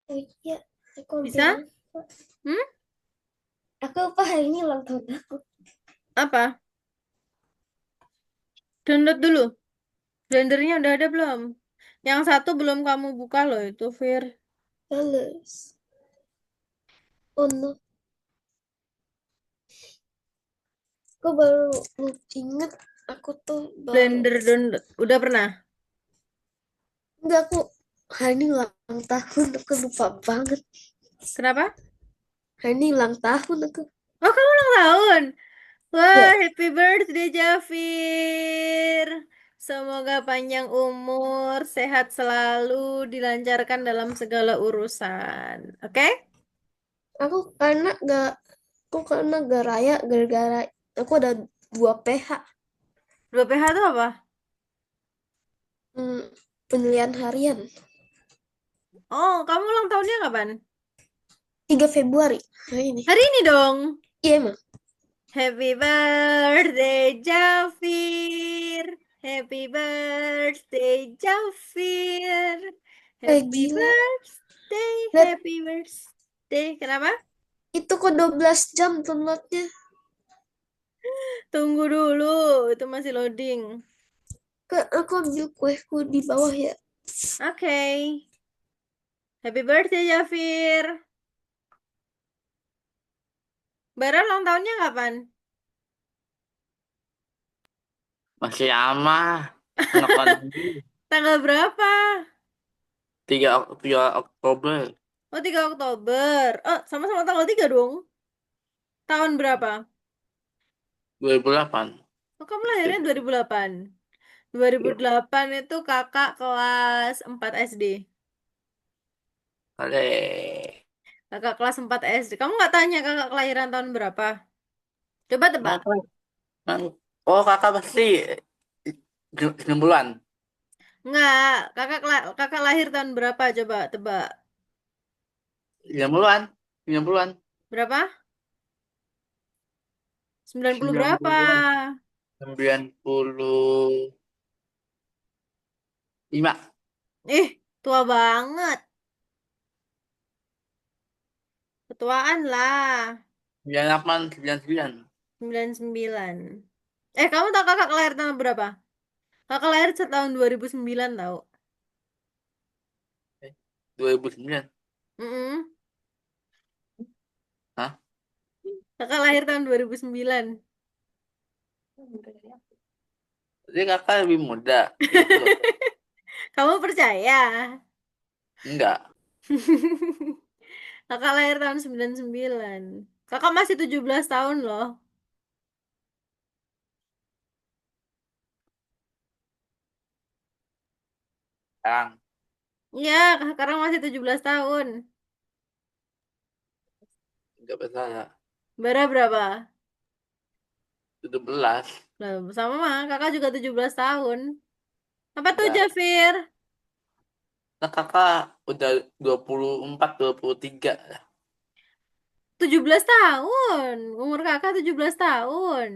Speaker 3: Oh iya, aku ambil
Speaker 1: Bisa?
Speaker 3: lupa.
Speaker 1: Hmm?
Speaker 3: Aku lupa hari ini ulang tahun aku.
Speaker 1: Apa? Download dulu. Blendernya udah ada belum? Yang satu belum kamu buka loh itu, Fir.
Speaker 3: Males. Oh no, aku baru inget aku tuh baru.
Speaker 1: Blender download. Udah pernah?
Speaker 3: Enggak, aku hari ini ulang tahun, aku lupa banget.
Speaker 1: Kenapa?
Speaker 3: Hari ini ulang tahun aku.
Speaker 1: Oh, kamu ulang tahun. Wah,
Speaker 3: Ya,
Speaker 1: happy birthday Jafir. Semoga panjang umur, sehat selalu, dilancarkan dalam segala urusan. Oke?
Speaker 3: aku karena gak raya gara-gara aku ada 2 PH.
Speaker 1: 2 PH itu apa?
Speaker 3: Hmm, penilaian harian
Speaker 1: Oh, kamu ulang tahunnya kapan?
Speaker 3: 3 Februari hari ini.
Speaker 1: Hari ini dong.
Speaker 3: Iya emang.
Speaker 1: Happy birthday, Jafir. Happy birthday, Jafir. Happy
Speaker 3: Gila.
Speaker 1: birthday,
Speaker 3: Lihat,
Speaker 1: happy birthday. Kenapa?
Speaker 3: itu kok 12 jam downloadnya.
Speaker 1: Tunggu dulu, itu masih loading.
Speaker 3: Aku ambil kueku di bawah ya.
Speaker 1: Oke. Happy birthday, Jafir. Bara ulang tahunnya kapan?
Speaker 2: Masih lama. Ngepan
Speaker 1: Tanggal berapa?
Speaker 2: 3 Oktober
Speaker 1: Oh, 3 Oktober. Oh, sama-sama tanggal 3 dong. Tahun berapa?
Speaker 2: 2008.
Speaker 1: Oh, kamu lahirnya 2008. 2008 itu kakak kelas 4 SD.
Speaker 2: Ale.
Speaker 1: Kakak kelas 4 SD. Kamu nggak tanya kakak kelahiran tahun berapa? Coba tebak.
Speaker 2: Kenapa? Oh, kakak pasti 9 bulan.
Speaker 1: Nggak. Kakak lahir tahun berapa? Coba tebak.
Speaker 2: 9 bulan. 9 bulan.
Speaker 1: Berapa? 90
Speaker 2: sembilan
Speaker 1: berapa?
Speaker 2: puluh 95.
Speaker 1: Ih, tua banget. Ketuaan lah.
Speaker 2: 98, 99.
Speaker 1: 99. Kamu tahu kakak kelahiran tahun berapa? Kakak lahir tahun 2009 tahu.
Speaker 2: 2009.
Speaker 1: Mm-mm.
Speaker 2: Hah?
Speaker 1: Kakak lahir tahun 2009.
Speaker 2: Jadi kakak lebih muda gitu.
Speaker 1: Kamu percaya?
Speaker 2: Enggak.
Speaker 1: Kakak lahir tahun 99. Kakak masih 17 tahun loh.
Speaker 2: Sekarang
Speaker 1: Iya, sekarang masih 17 tahun.
Speaker 2: enggak bersalah.
Speaker 1: Bara berapa?
Speaker 2: 17.
Speaker 1: Lah, sama mah, kakak juga 17 tahun. Apa tuh,
Speaker 2: Enggak.
Speaker 1: Jafir?
Speaker 2: Nah, kakak udah 24, 23.
Speaker 1: 17 tahun. Umur kakak 17 tahun.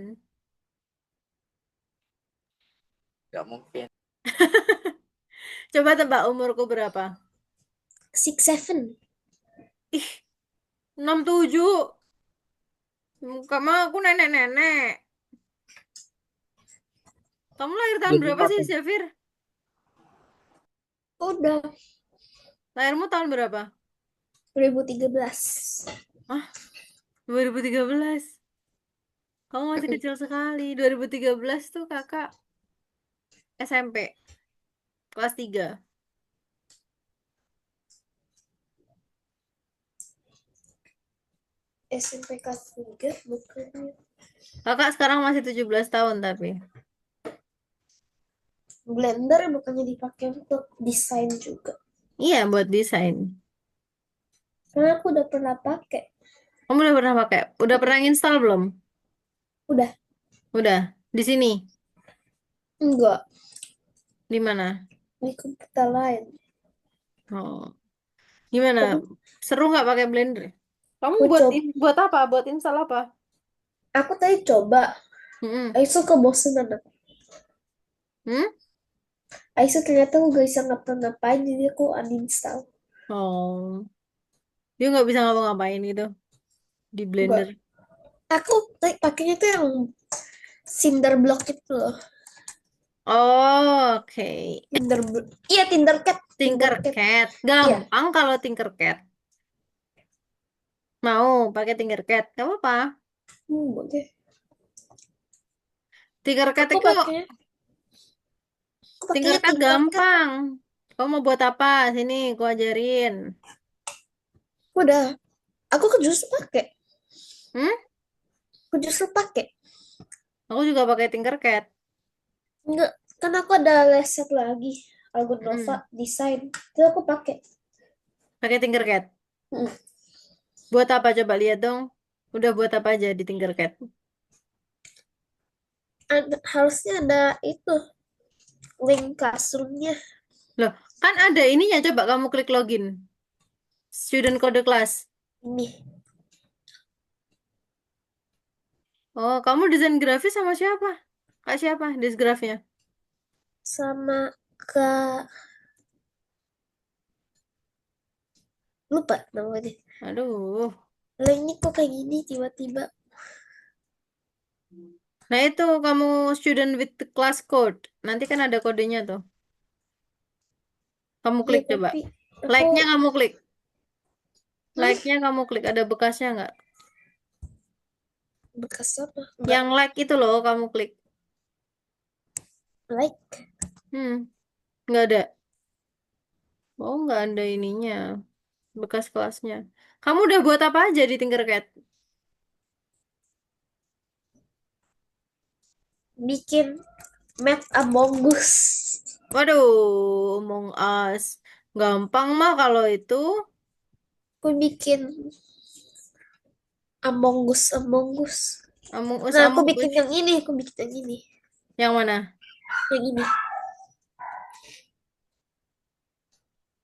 Speaker 2: Enggak mungkin.
Speaker 1: Coba tebak umurku berapa?
Speaker 3: 67.
Speaker 1: Ih, 67. Kamu aku nenek-nenek. Kamu lahir tahun berapa sih,
Speaker 2: 28.
Speaker 1: Jafir?
Speaker 3: Udah
Speaker 1: Lahirmu tahun berapa?
Speaker 3: 2013.
Speaker 1: Ah, 2013. Kamu masih kecil sekali. 2013 tuh kakak SMP kelas 3.
Speaker 3: SMP kelas 3 bukannya.
Speaker 1: Kakak sekarang masih 17 tahun tapi.
Speaker 3: Blender bukannya dipakai untuk desain juga.
Speaker 1: Iya, buat desain.
Speaker 3: Karena aku udah pernah pakai.
Speaker 1: Kamu udah pernah pakai? Udah pernah install belum?
Speaker 3: Udah.
Speaker 1: Udah. Di sini.
Speaker 3: Enggak.
Speaker 1: Di mana?
Speaker 3: Di komputer lain.
Speaker 1: Oh. Gimana?
Speaker 3: Tapi
Speaker 1: Seru nggak pakai Blender? Kamu
Speaker 3: aku
Speaker 1: buat
Speaker 3: coba.
Speaker 1: buat apa? Buat install apa?
Speaker 3: Aku tadi coba.
Speaker 1: Mm-mm.
Speaker 3: Aisu kebosanan aku.
Speaker 1: Hmm?
Speaker 3: Aisu ternyata aku gak bisa ngapa-ngapain. Jadi aku uninstall.
Speaker 1: Oh. Dia nggak bisa ngapa-ngapain gitu di
Speaker 3: Enggak.
Speaker 1: Blender.
Speaker 3: Aku tadi pakainya tuh yang Cinder Block itu loh.
Speaker 1: Oh, oke.
Speaker 3: Iya, Tindercat. Tindercat.
Speaker 1: Tinkercad.
Speaker 3: Iya.
Speaker 1: Gampang kalau Tinkercad. Mau pakai Tinkercad? Gak apa-apa.
Speaker 3: Boleh.
Speaker 1: Tinkercad
Speaker 3: Aku
Speaker 1: itu
Speaker 3: pakainya. Aku pakainya
Speaker 1: Tinkercad
Speaker 3: Tinkercat.
Speaker 1: gampang. Kamu mau buat apa? Sini, aku ajarin.
Speaker 3: Udah. Aku kan justru pakai.
Speaker 1: Hmm?
Speaker 3: Aku justru pakai.
Speaker 1: Aku juga pakai Tinkercad.
Speaker 3: Enggak. Kan aku ada leset lagi. Algonova
Speaker 1: Hmm.
Speaker 3: desain. Itu aku pakai.
Speaker 1: Pakai Tinkercad.
Speaker 3: Mm.
Speaker 1: Buat apa coba lihat dong. Udah buat apa aja di Tinkercad?
Speaker 3: Harusnya ada itu. Link classroomnya.
Speaker 1: Loh, kan ada ininya. Coba kamu klik login. Student code class.
Speaker 3: Ini.
Speaker 1: Oh, kamu desain grafis sama siapa? Kak siapa desain grafisnya?
Speaker 3: Sama Kak. Lupa namanya.
Speaker 1: Aduh.
Speaker 3: Linknya kok kayak gini tiba-tiba.
Speaker 1: Nah itu kamu student with the class code. Nanti kan ada kodenya tuh. Kamu
Speaker 3: Iya,
Speaker 1: klik coba.
Speaker 3: tapi aku
Speaker 1: Like-nya kamu klik.
Speaker 3: hmm,
Speaker 1: Like-nya kamu klik. Ada bekasnya nggak?
Speaker 3: bekas apa? Enggak
Speaker 1: Yang like itu loh kamu klik.
Speaker 3: like.
Speaker 1: Hmm, nggak ada. Oh, nggak ada ininya. Bekas kelasnya. Kamu udah buat apa aja di Tinkercad?
Speaker 3: Bikin map Among Us.
Speaker 1: Waduh, Among Us. Gampang mah kalau itu.
Speaker 3: Aku bikin Among Us, Among Us.
Speaker 1: Among Us,
Speaker 3: Nah, aku
Speaker 1: Among
Speaker 3: bikin
Speaker 1: Us.
Speaker 3: yang ini, aku bikin yang ini.
Speaker 1: Yang mana?
Speaker 3: Yang ini.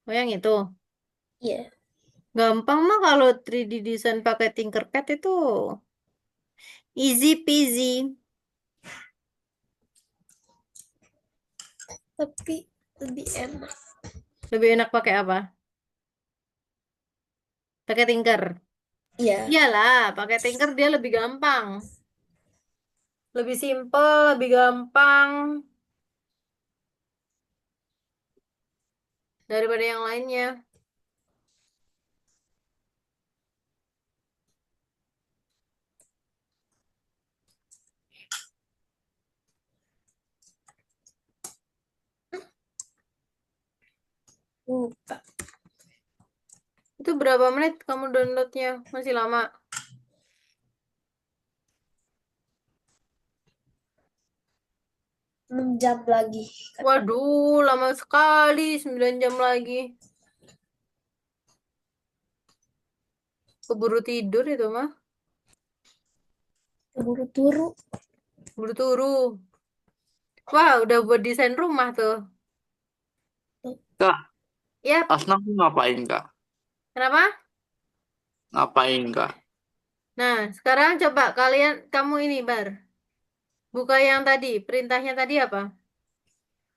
Speaker 1: Oh, yang itu.
Speaker 3: Iya.
Speaker 1: Gampang mah kalau 3D design pakai Tinkercad itu easy peasy.
Speaker 3: Tapi lebih enak.
Speaker 1: Lebih enak pakai apa? Pakai Tinker.
Speaker 3: Iya.
Speaker 1: Iyalah, pakai Tinker dia lebih gampang. Lebih simple, lebih gampang daripada yang lainnya.
Speaker 3: Lupa.
Speaker 1: Itu berapa menit kamu downloadnya? Masih lama.
Speaker 3: 6 jam lagi.
Speaker 1: Waduh, lama sekali. 9 jam lagi. Keburu tidur itu mah.
Speaker 3: Keburu turu.
Speaker 1: Keburu turu. Wah, udah buat desain rumah tuh.
Speaker 2: Kak,
Speaker 1: Yap,
Speaker 2: Asna tuh ngapain, Kak?
Speaker 1: kenapa?
Speaker 2: Ngapain, Kak?
Speaker 1: Nah, sekarang coba kalian, kamu ini, Bar. Buka yang tadi. Perintahnya tadi apa?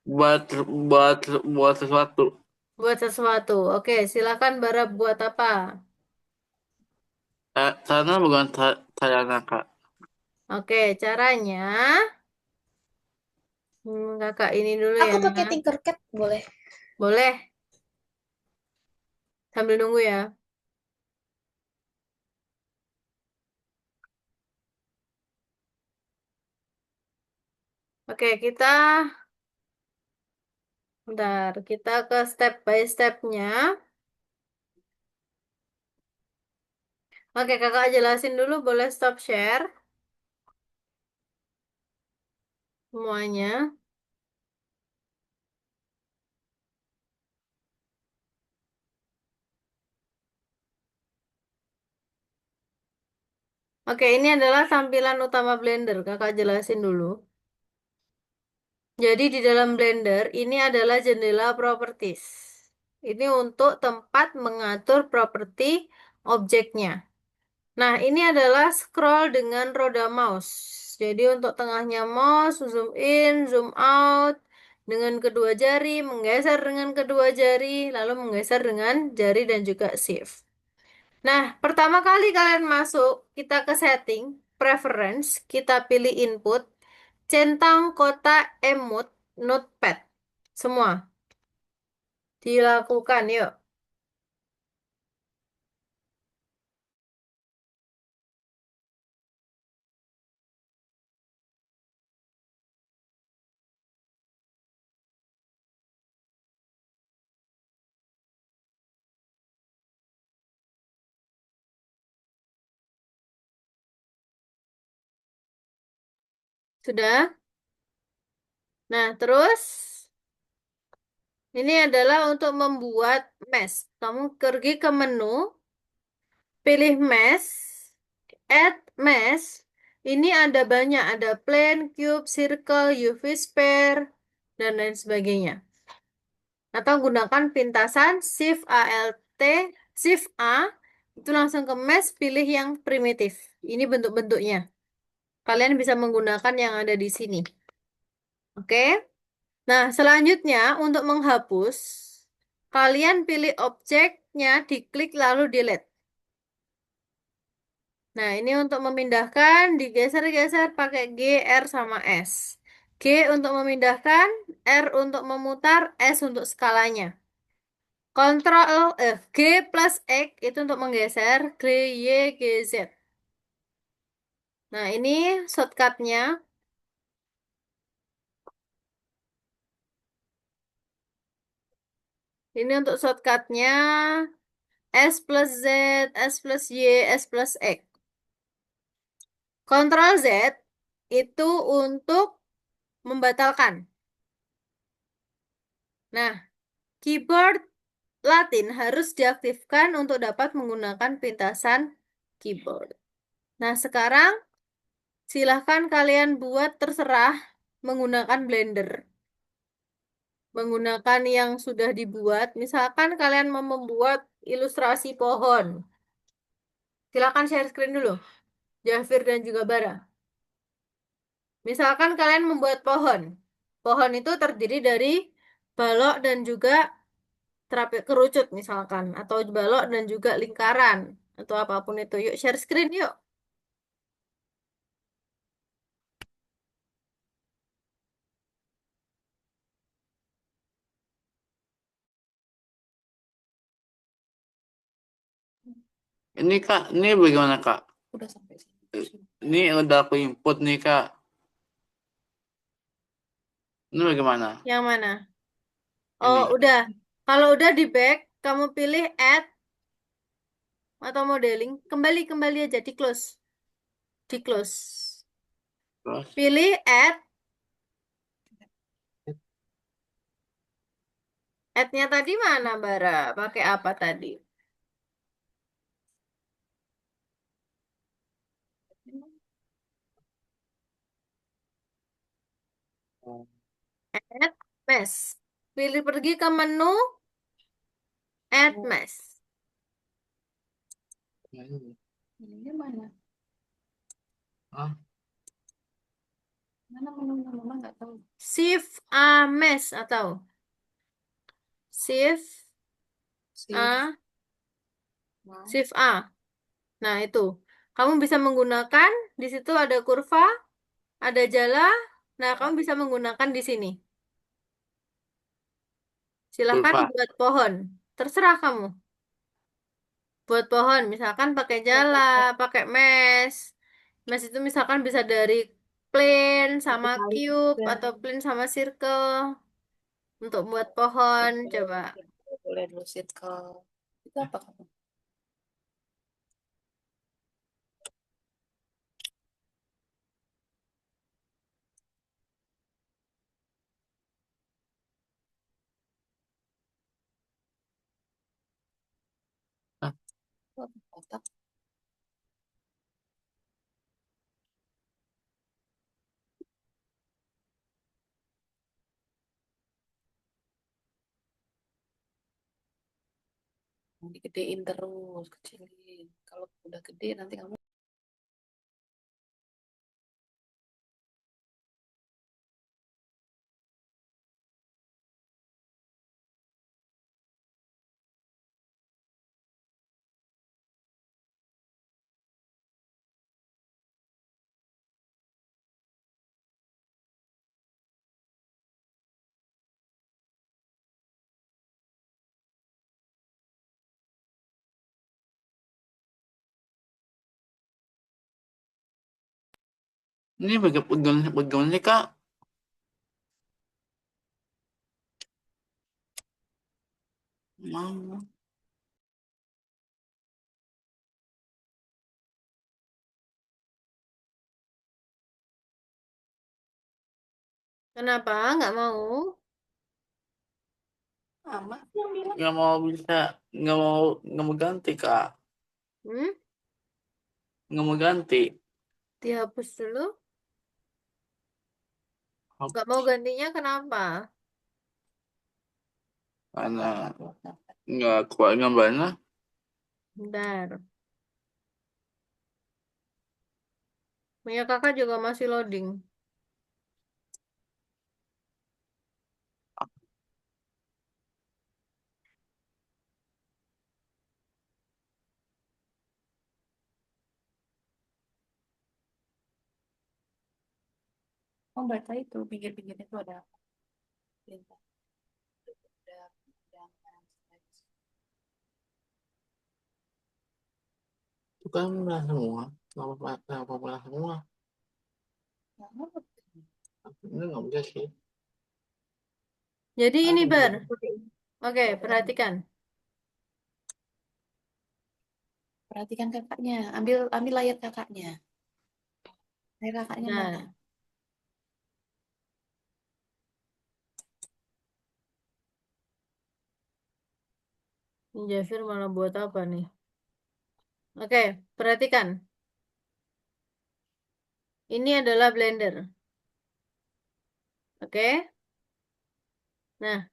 Speaker 2: Buat buat buat sesuatu.
Speaker 1: Buat sesuatu. Oke, silakan Bara buat apa?
Speaker 2: Sana bukan sarana, Kak.
Speaker 1: Oke, caranya. Kakak ini dulu ya.
Speaker 3: Aku pakai Tinkercad boleh.
Speaker 1: Boleh, sambil nunggu ya. Oke, bentar, kita ke step by stepnya. Oke, kakak jelasin dulu, boleh stop share semuanya. Oke, ini adalah tampilan utama Blender. Kakak jelasin dulu. Jadi di dalam Blender ini adalah jendela properties. Ini untuk tempat mengatur properti objeknya. Nah, ini adalah scroll dengan roda mouse. Jadi untuk tengahnya mouse, zoom in, zoom out dengan kedua jari, menggeser dengan kedua jari, lalu menggeser dengan jari dan juga shift. Nah, pertama kali kalian masuk, kita ke setting, preference, kita pilih input, centang kotak emot, notepad. Semua dilakukan, yuk. Sudah? Nah, terus ini adalah untuk membuat mesh. Kamu pergi ke menu, pilih mesh, add mesh. Ini ada banyak, ada plane, cube, circle, UV sphere, dan lain sebagainya. Atau gunakan pintasan Shift Alt, Shift A, itu langsung ke mesh, pilih yang primitif. Ini bentuk-bentuknya. Kalian bisa menggunakan yang ada di sini. Oke? Nah, selanjutnya untuk menghapus, kalian pilih objeknya, diklik lalu delete. Nah, ini untuk memindahkan, digeser-geser pakai G, R, sama S. G untuk memindahkan, R untuk memutar, S untuk skalanya. G plus X itu untuk menggeser, G, Y, G, Z. Nah, ini shortcutnya. Ini untuk shortcutnya S plus Z, S plus Y, S plus X. Ctrl Z itu untuk membatalkan. Nah, keyboard Latin harus diaktifkan untuk dapat menggunakan pintasan keyboard. Nah, sekarang silahkan kalian buat terserah menggunakan Blender. Menggunakan yang sudah dibuat. Misalkan kalian mau membuat ilustrasi pohon. Silahkan share screen dulu. Jafir dan juga Bara. Misalkan kalian membuat pohon. Pohon itu terdiri dari balok dan juga kerucut misalkan. Atau balok dan juga lingkaran. Atau apapun itu. Yuk share screen yuk.
Speaker 2: Ini Kak, ini bagaimana Kak?
Speaker 4: Udah sampai sini.
Speaker 2: Ini udah aku input nih Kak. Ini bagaimana?
Speaker 1: Yang mana? Oh,
Speaker 2: Ini.
Speaker 1: udah. Kalau udah di back, kamu pilih add atau modeling. Kembali aja di close. Di close.
Speaker 2: Terus,
Speaker 1: Pilih add. Add-nya tadi mana, Bara? Pakai apa tadi? Add mesh. Pilih pergi ke menu add mesh.
Speaker 4: Ininya mana?
Speaker 2: ah,
Speaker 4: Mana menunya mama nggak tahu.
Speaker 1: Shift A mesh atau Shift
Speaker 4: Shift.
Speaker 1: A, Shift A. Nah, itu. Kamu bisa menggunakan di situ ada kurva, ada jala. Nah, kamu bisa menggunakan di sini. Silahkan
Speaker 2: kurva.
Speaker 1: buat pohon. Terserah kamu. Buat pohon, misalkan pakai jala, pakai mesh. Mesh itu misalkan bisa dari plane sama cube atau plane sama circle. Untuk buat pohon, coba.
Speaker 4: Boleh dulu circle. Itu apa kamu? Kotak. Digedein terus, kecilin. Kalau udah gede nanti kamu
Speaker 2: Ini bagaimana Kak? Mau.
Speaker 1: Kenapa? Nggak mau?
Speaker 4: aman yang bilang.
Speaker 2: Nggak mau bisa, nggak mau ganti Kak.
Speaker 1: Hmm?
Speaker 2: Nggak mau ganti.
Speaker 1: Dihapus dulu.
Speaker 2: Hap-
Speaker 1: Nggak mau gantinya kenapa?
Speaker 2: Karena nggak kuat gambarnya.
Speaker 1: Bentar. Punya kakak juga masih loading.
Speaker 4: Oh, baca itu pinggir-pinggir itu ada apa? Lintah. Ada
Speaker 2: Itu kan merah semua. Kenapa merah semua? Ini nggak bisa sih.
Speaker 1: Jadi ini Bar. Oke,
Speaker 4: Ya,
Speaker 1: perhatikan.
Speaker 4: perhatikan kakaknya. Ambil layar kakaknya. Layar kakaknya mana?
Speaker 1: Nah, ini Jafir malah buat apa nih? Oke, perhatikan. Ini adalah blender. Oke. Nah,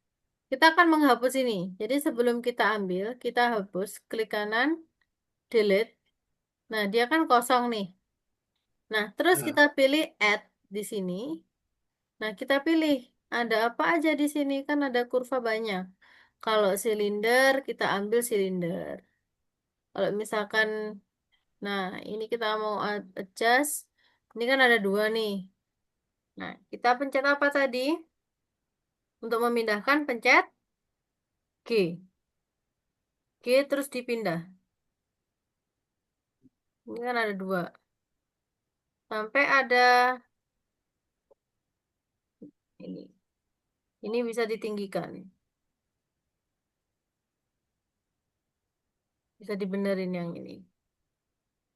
Speaker 1: kita akan menghapus ini. Jadi sebelum kita ambil, kita hapus, klik kanan, delete. Nah, dia kan kosong nih. Nah, terus
Speaker 2: Nah,
Speaker 1: kita pilih add di sini. Nah, kita pilih ada apa aja di sini kan ada kurva banyak. Kalau silinder, kita ambil silinder. Kalau misalkan, nah ini kita mau adjust. Ini kan ada dua nih. Nah, kita pencet apa tadi? Untuk memindahkan, pencet G. G terus dipindah. Ini kan ada dua. Sampai ada ini. Ini bisa ditinggikan. Bisa dibenerin yang ini.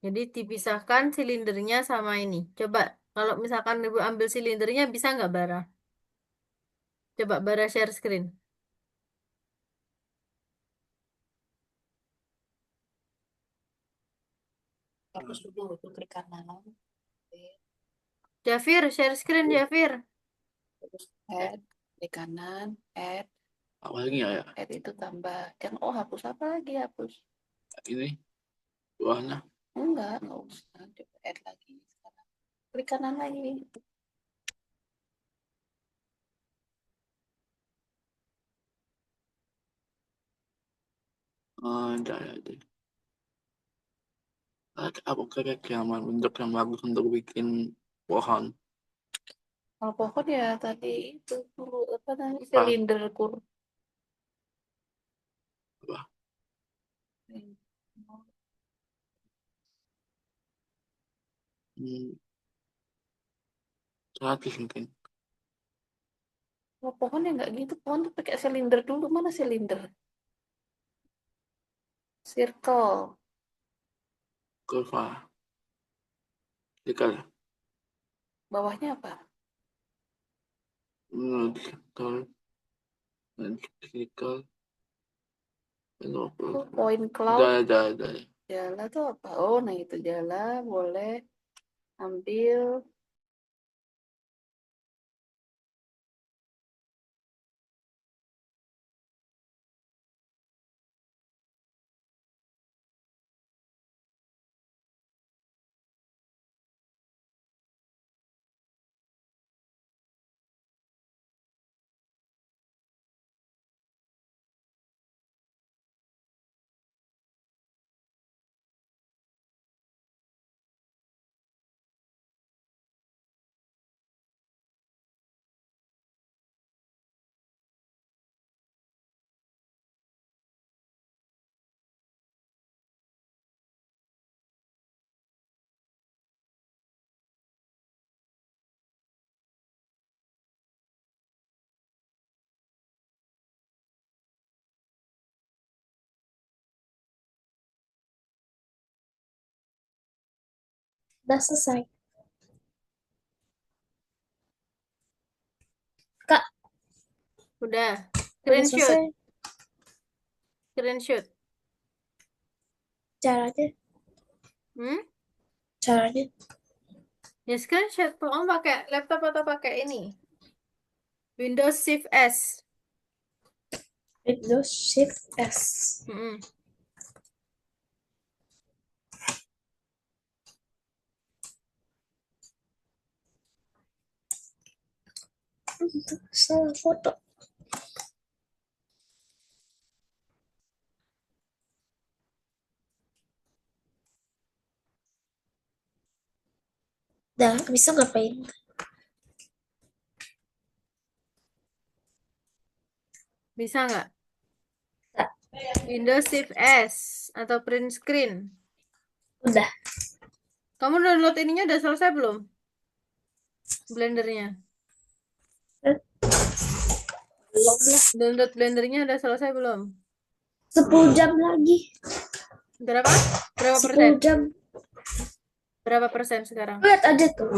Speaker 1: Jadi dipisahkan silindernya sama ini. Coba kalau misalkan ibu ambil silindernya bisa nggak Bara? Coba Bara share screen.
Speaker 4: Hapus dulu itu klik kanan.
Speaker 1: Jafir, share screen Jafir.
Speaker 4: Terus add, klik kanan, add,
Speaker 2: apa lagi ya?
Speaker 4: add itu tambah. Jangan, oh hapus apa lagi hapus?
Speaker 2: Ini buahnya.
Speaker 4: Enggak usah. Coba add lagi sekarang. Klik kanan lagi.
Speaker 2: Ada. Apa kayak yang bentuk yang bagus untuk bikin pohon?
Speaker 4: Kalau pohon ya tadi itu dulu apa namanya
Speaker 2: Apa?
Speaker 4: silinder kur.
Speaker 2: Apa? Hmm, 100 mungkin.
Speaker 4: Kalau pohon ya nggak gitu. Pohon tuh pakai silinder dulu. Mana silinder? Circle.
Speaker 2: Kurva. Dikal.
Speaker 4: Bawahnya apa?
Speaker 2: Dikal. Dikal.
Speaker 4: Point cloud.
Speaker 2: Ada.
Speaker 4: Jala tuh apa? Oh, nah itu jala boleh ambil.
Speaker 3: Udah selesai. Kak,
Speaker 1: Udah.
Speaker 3: udah
Speaker 1: Screenshot.
Speaker 3: selesai
Speaker 1: Screenshot.
Speaker 3: caranya.
Speaker 1: Hmm?
Speaker 3: Caranya.
Speaker 1: Ya screenshot. Kamu pakai laptop atau pakai ini? Windows Shift S.
Speaker 3: Windows Shift S.
Speaker 1: Mm-mm.
Speaker 3: Salah foto. Dah, bisa ngapain?
Speaker 1: Bisa nggak?
Speaker 3: Nggak.
Speaker 1: Windows Shift S atau print screen.
Speaker 3: Udah.
Speaker 1: Kamu download ininya udah selesai belum? Blendernya.
Speaker 3: Belum lah.
Speaker 1: Download blendernya udah selesai belum?
Speaker 3: 10 jam lagi.
Speaker 1: Berapa? Berapa
Speaker 3: 10
Speaker 1: persen?
Speaker 3: jam.
Speaker 1: Berapa persen sekarang?
Speaker 3: Lihat aja tuh.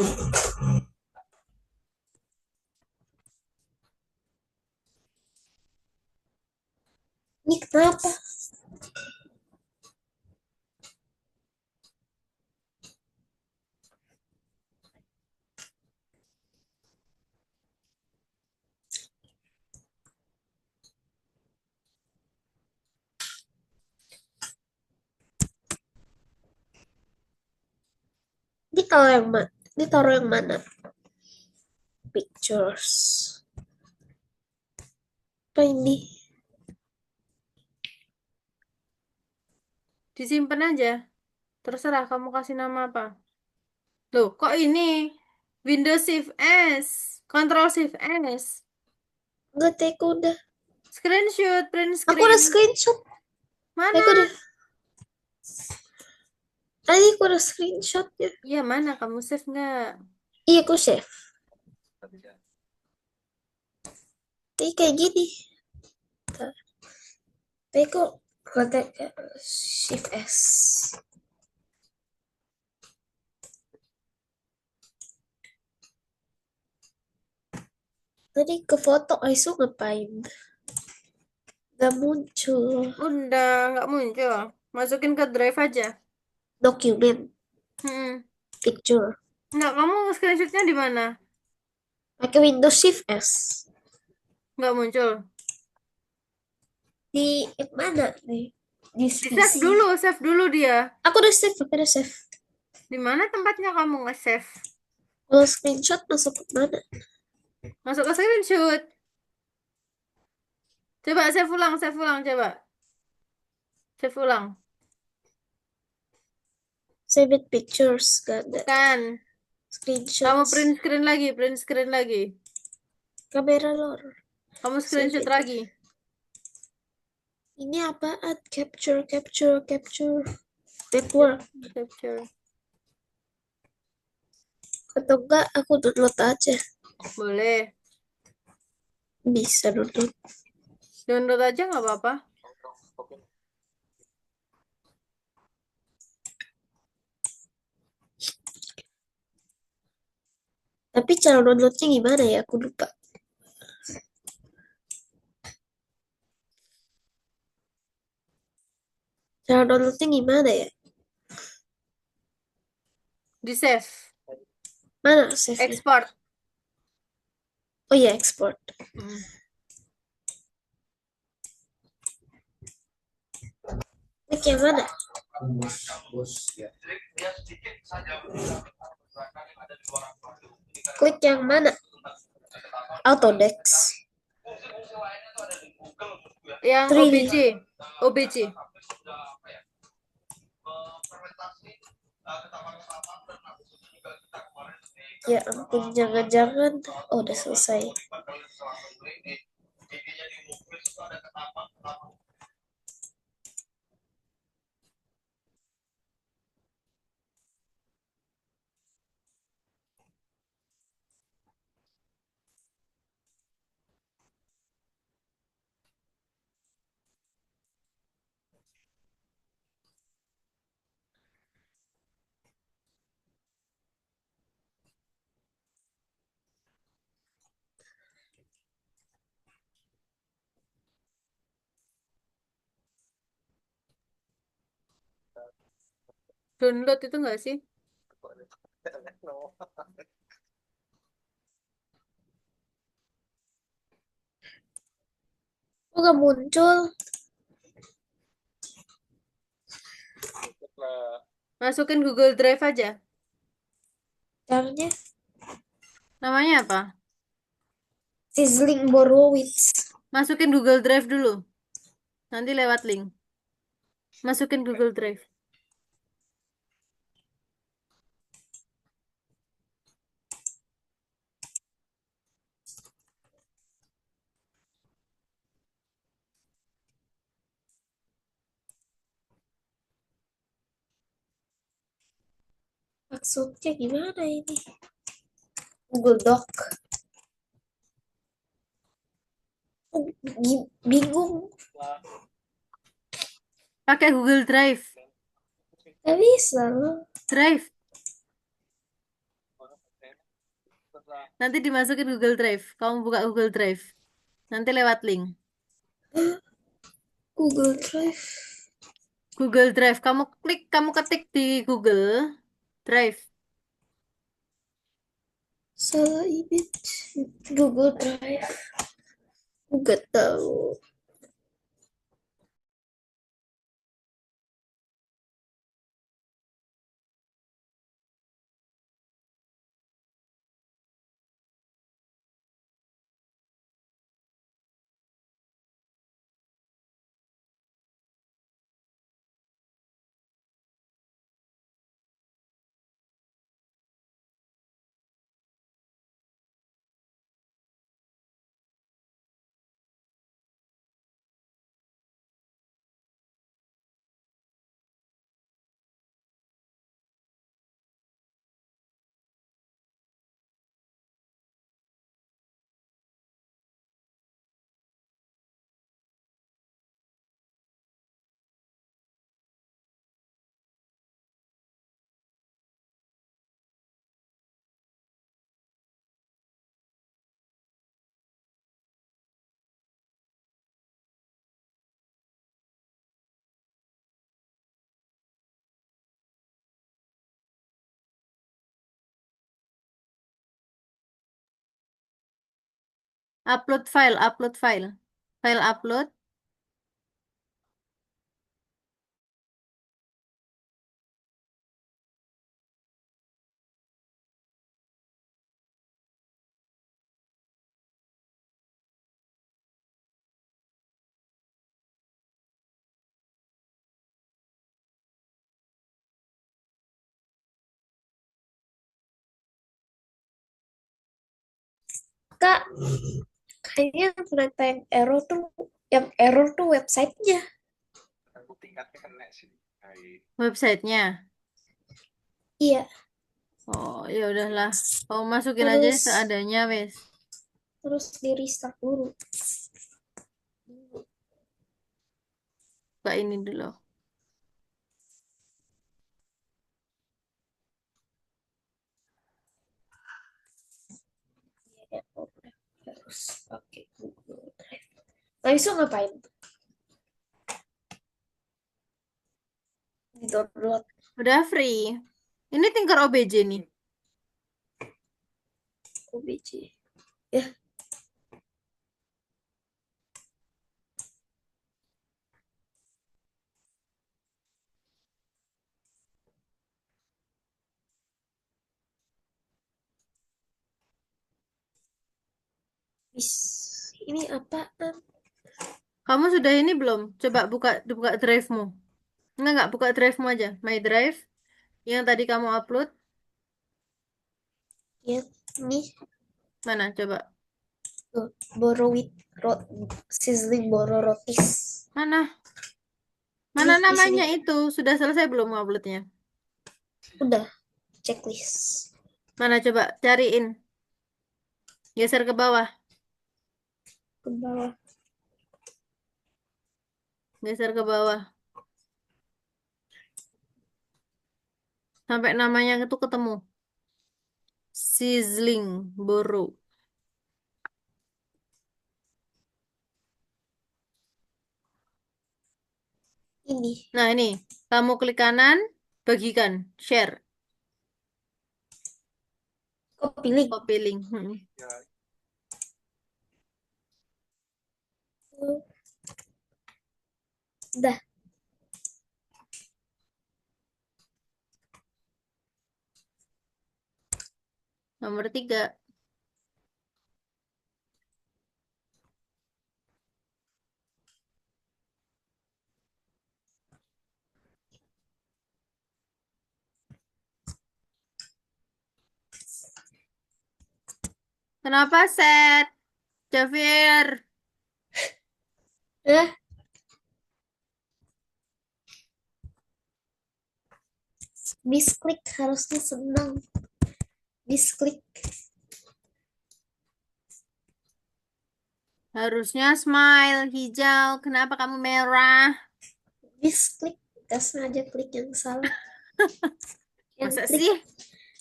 Speaker 3: Ini kenapa? Ini kalau yang mana? Ini taruh yang mana? Pictures. Apa ini?
Speaker 1: Disimpan aja. Terserah kamu kasih nama apa. Loh, kok ini? Windows Shift S. Control Shift S.
Speaker 3: Enggak, Teko udah.
Speaker 1: Screenshot, print
Speaker 3: Aku udah
Speaker 1: screen.
Speaker 3: screenshot.
Speaker 1: Mana?
Speaker 3: Teko udah. Tadi aku udah screenshotnya.
Speaker 1: Iya, mana? Kamu save nggak?
Speaker 3: Iya, aku save. Ini kayak gini. Teko kontak Shift S. Tadi ke foto ISO ngapain? Gak muncul.
Speaker 1: Udah, nggak muncul. Masukin ke drive aja.
Speaker 3: Dokumen.
Speaker 1: Hmm.
Speaker 3: Picture.
Speaker 1: Nggak, kamu screenshotnya di mana?
Speaker 3: Pakai Windows Shift S.
Speaker 1: Nggak muncul.
Speaker 3: Di mana nih? Di
Speaker 1: Di
Speaker 3: PC.
Speaker 1: save dulu dia.
Speaker 3: Aku udah save, aku udah save.
Speaker 1: Di mana tempatnya kamu nge-save?
Speaker 3: Kalau screenshot masuk ke mana?
Speaker 1: Masuk ke screenshot. Coba save ulang, coba. Save ulang.
Speaker 3: Save it pictures, gak ada.
Speaker 1: Bukan.
Speaker 3: Screenshot.
Speaker 1: Kamu print screen lagi.
Speaker 3: Kamera lor.
Speaker 1: Kamu
Speaker 3: Save
Speaker 1: screenshot
Speaker 3: it.
Speaker 1: lagi.
Speaker 3: Ini apaan? Capture. Network.
Speaker 1: Capture.
Speaker 3: Atau enggak, aku download aja.
Speaker 1: Boleh.
Speaker 3: Bisa download.
Speaker 1: Download aja nggak apa-apa.
Speaker 3: Tapi cara downloadnya gimana ya? Aku lupa. Cara downloadnya gimana ya?
Speaker 1: Di save.
Speaker 3: Mana save-nya?
Speaker 1: Export.
Speaker 3: Oh iya, export.
Speaker 1: Hmm.
Speaker 3: Klik yang mana? Klik yang mana? Autodesk.
Speaker 1: Yang
Speaker 3: 3D.
Speaker 1: OBJ. OBJ.
Speaker 3: Ya ampun, jangan-jangan. Oh, udah selesai.
Speaker 1: Download itu enggak sih?
Speaker 3: Kok nggak muncul?
Speaker 1: Masukin Google Drive aja.
Speaker 3: Caranya
Speaker 1: Namanya apa?
Speaker 3: Sizzling Borowitz.
Speaker 1: Masukin Google Drive dulu. Nanti lewat link. Masukin Google Drive.
Speaker 3: Maksudnya gimana ini? Google Doc. Oh, bingung.
Speaker 1: Pakai Google Drive.
Speaker 3: Gak bisa loh.
Speaker 1: Drive. Nanti dimasukin Google Drive. Kamu buka Google Drive. Nanti lewat link.
Speaker 3: Google Drive.
Speaker 1: Google Drive. Kamu ketik di Google Drive.
Speaker 3: Salah image. Google Drive. Gak tahu.
Speaker 1: Upload file. Upload file. File upload.
Speaker 3: Kak, kayaknya ternyata yang error tuh websitenya.
Speaker 1: Websitenya.
Speaker 3: Iya,
Speaker 1: Oh, ya udahlah. Kamu masukin aja
Speaker 3: terus
Speaker 1: seadanya, wes.
Speaker 3: di restart dulu.
Speaker 1: Buka ini dulu.
Speaker 3: Ya, harus pakai Google Drive. Nah, bisa ngapain? Di download.
Speaker 1: Udah free. Ini Tinker OBJ nih.
Speaker 3: OBJ. Ya, ini apaan?
Speaker 1: Kamu sudah ini belum? Coba buka drive-mu. Enggak, buka drive-mu aja. My Drive yang tadi kamu upload.
Speaker 3: Ya, ini
Speaker 1: Mana coba?
Speaker 3: tuh, borowit sizzling bororotis.
Speaker 1: Mana? Mana
Speaker 3: Di
Speaker 1: namanya
Speaker 3: sini.
Speaker 1: itu? Sudah selesai belum uploadnya?
Speaker 3: Udah, checklist.
Speaker 1: Mana coba cariin. Geser ke bawah.
Speaker 3: Ke bawah.
Speaker 1: Geser ke bawah. Sampai namanya itu ketemu. Sizzling Boro.
Speaker 3: Ini.
Speaker 1: Nah, ini. Kamu klik kanan, bagikan, share,
Speaker 3: Copy link.
Speaker 1: copy link.
Speaker 3: Udah.
Speaker 1: Nomor 3. Kenapa set? Javir.
Speaker 3: Eh, misklik harusnya senang. Misklik.
Speaker 1: Harusnya smile, hijau. Kenapa kamu merah?
Speaker 3: Misklik. Gak sengaja klik yang salah. Yang
Speaker 1: Masa
Speaker 3: klik,
Speaker 1: sih?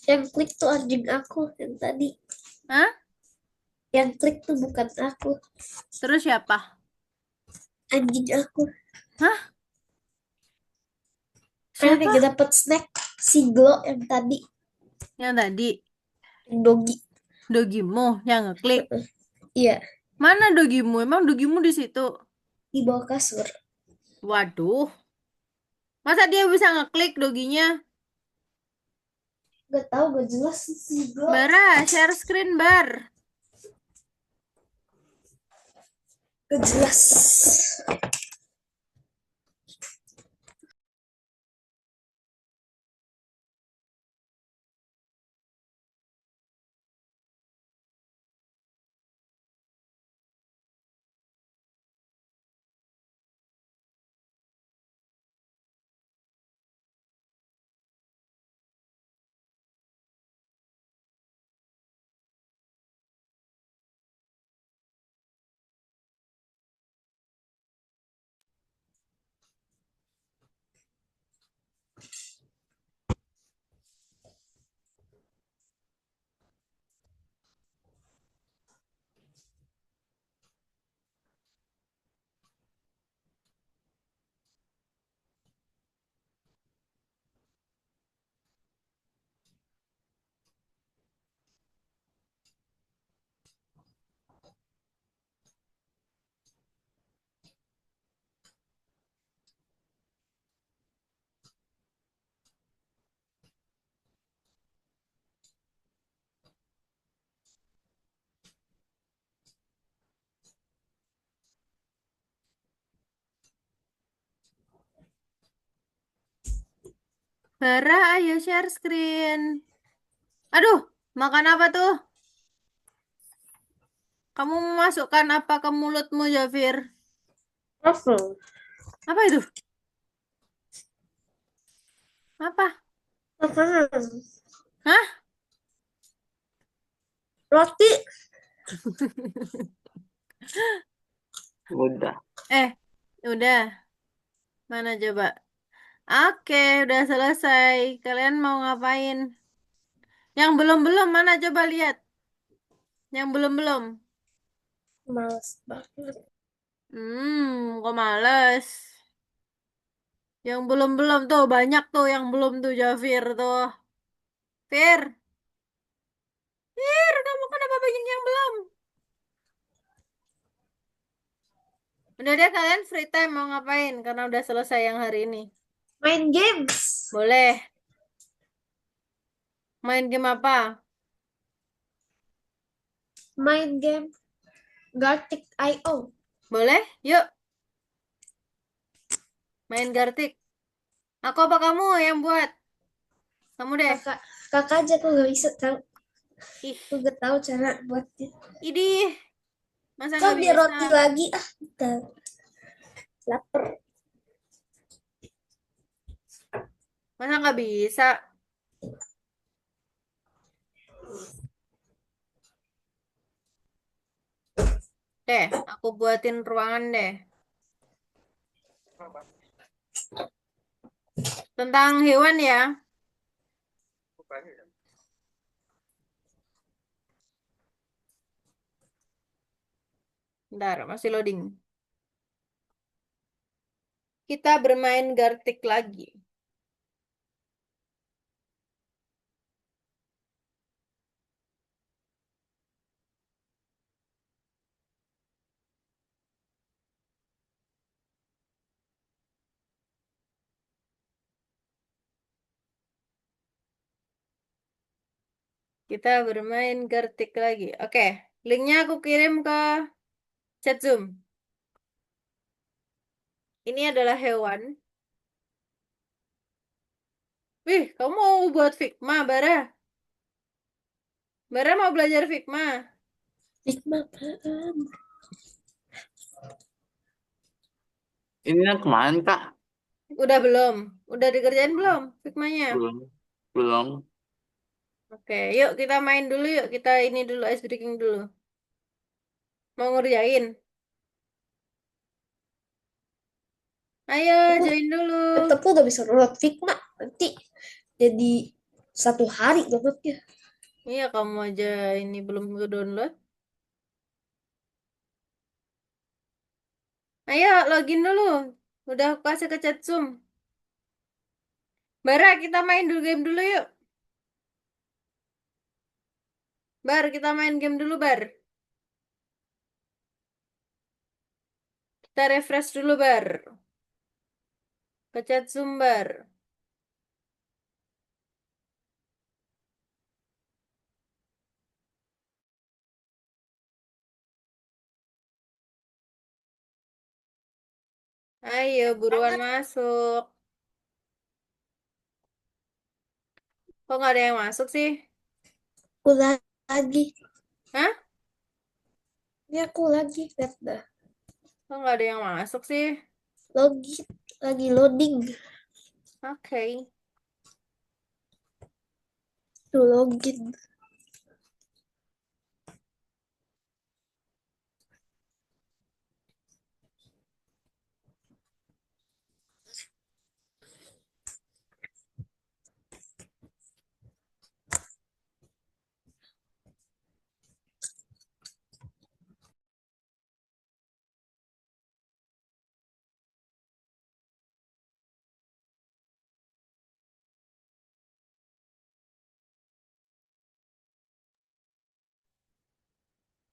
Speaker 3: yang klik tuh anjing aku yang tadi.
Speaker 1: Hah?
Speaker 3: Yang klik tuh bukan aku.
Speaker 1: Terus siapa?
Speaker 3: Anjing aku.
Speaker 1: Hah?
Speaker 3: Karena
Speaker 1: Siapa?
Speaker 3: dia dapat snack si Glo yang tadi.
Speaker 1: Yang tadi.
Speaker 3: Yang dogi.
Speaker 1: Dogimu yang ngeklik.
Speaker 3: Iya,
Speaker 1: Mana dogimu? Emang dogimu di situ?
Speaker 3: di bawah kasur.
Speaker 1: Waduh. Masa dia bisa ngeklik doginya?
Speaker 3: Gak tahu, gak jelas si Glo.
Speaker 1: Bara, share screen bar.
Speaker 3: Gak jelas.
Speaker 1: Bara, ayo share screen. Aduh, makan apa tuh? Kamu memasukkan apa ke mulutmu, Javir?
Speaker 3: Waffle.
Speaker 1: Apa itu? Apa?
Speaker 3: Makanan.
Speaker 1: Hah?
Speaker 3: Roti.
Speaker 2: Udah.
Speaker 1: Udah. Mana coba? Oke, udah selesai. Kalian mau ngapain? Yang belum-belum mana coba lihat? Yang belum-belum.
Speaker 3: Males banget.
Speaker 1: Kok males? Yang belum-belum tuh banyak tuh yang belum tuh Javir tuh. Fir, Fir, kamu kenapa banyak yang belum? Udah deh kalian free time mau ngapain? Karena udah selesai yang hari ini.
Speaker 3: Main games.
Speaker 1: Boleh. Main game apa?
Speaker 3: Main game Gartic.io.
Speaker 1: Boleh? Yuk, main Gartic. Aku apa kamu yang buat? Kamu deh.
Speaker 3: Kakak aja, aku nggak bisa tahu.
Speaker 1: Ih,
Speaker 3: Aku nggak tahu cara buatnya.
Speaker 1: idih. Masa
Speaker 3: Kau
Speaker 1: nggak
Speaker 3: biar
Speaker 1: bisa?
Speaker 3: roti lagi ah. Bentar. Lapar.
Speaker 1: Masa nggak bisa? Deh, aku buatin ruangan deh. Tentang hewan ya. Bentar, masih loading. Kita bermain Gartic lagi. Kita bermain Gartic lagi. Oke, linknya aku kirim ke chat Zoom. Ini adalah hewan. Wih, kamu mau buat Figma, Bara? Bara mau belajar Figma?
Speaker 3: Figma apaan?
Speaker 2: Ini yang kemarin, Kak?
Speaker 1: Udah belum? Udah dikerjain belum Figmanya?
Speaker 2: Belum. Belum.
Speaker 1: Oke, yuk kita main dulu yuk. Kita ini dulu ice breaking dulu. Mau ngerjain? Ayo,
Speaker 3: Aku
Speaker 1: join dulu.
Speaker 3: laptopku udah bisa download Figma. Nanti jadi 1 hari downloadnya.
Speaker 1: Iya, kamu aja ini belum download. Ayo, login dulu. Udah aku kasih ke chat Zoom. Bara, kita main dulu game dulu yuk. Bar, kita main game dulu, Bar. Kita refresh dulu, Bar. Ke chat Zoom, Bar. Ayo, buruan masuk. Kok nggak ada yang masuk sih?
Speaker 3: Aku lagi.
Speaker 1: Hah?
Speaker 3: Ini aku lagi. Lihat dah.
Speaker 1: Kok nggak ada yang masuk sih?
Speaker 3: Login. Lagi loading.
Speaker 1: Oke.
Speaker 3: Tuh login.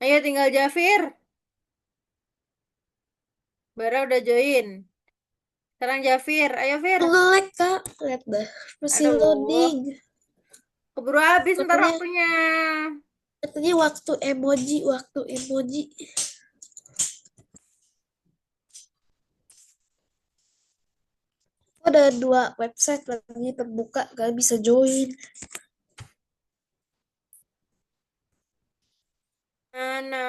Speaker 1: Ayo, tinggal Jafir. Bara udah join. Sekarang Jafir. Ayo, Fir.
Speaker 3: Nge-lag kak. Lihat dah. Masih
Speaker 1: Aduh.
Speaker 3: loading.
Speaker 1: Keburu habis ntar
Speaker 3: Katanya,
Speaker 1: waktunya.
Speaker 3: katanya waktu emoji. Waktu emoji. Ada 2 website lagi terbuka. Gak bisa join.
Speaker 1: Mana?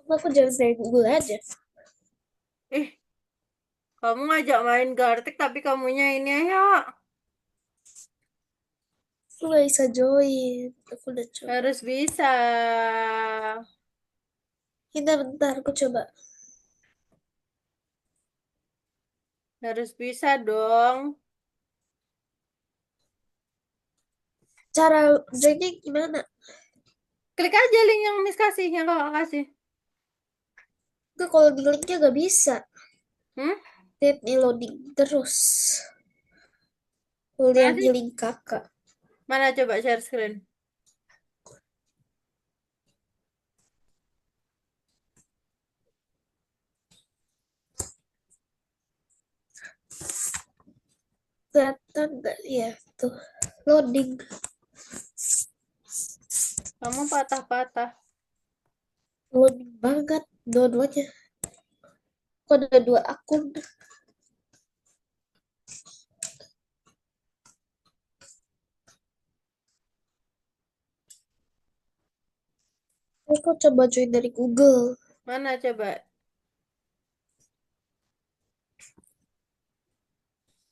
Speaker 3: Aku jangan dari Google aja.
Speaker 1: Ih, kamu ngajak main Gartic tapi kamunya ini ayo.
Speaker 3: Aku gak bisa join. Aku udah coba.
Speaker 1: Harus bisa.
Speaker 3: Kita bentar. Aku coba.
Speaker 1: Harus bisa dong.
Speaker 3: Cara joinnya gimana?
Speaker 1: Klik aja link yang Miss kasih, yang kakak kasih.
Speaker 3: Enggak, kalau di linknya gak bisa.
Speaker 1: Hmm?
Speaker 3: Net loading terus. Kuliah
Speaker 1: Mana
Speaker 3: di
Speaker 1: sih?
Speaker 3: link kakak.
Speaker 1: Mana coba share screen?
Speaker 3: Kelihatan nggak ya? Tuh, loading.
Speaker 1: Kamu patah-patah.
Speaker 3: Loading banget. Dua-duanya. Kok ada 2 akun? Aku coba join dari Google.
Speaker 1: Mana coba?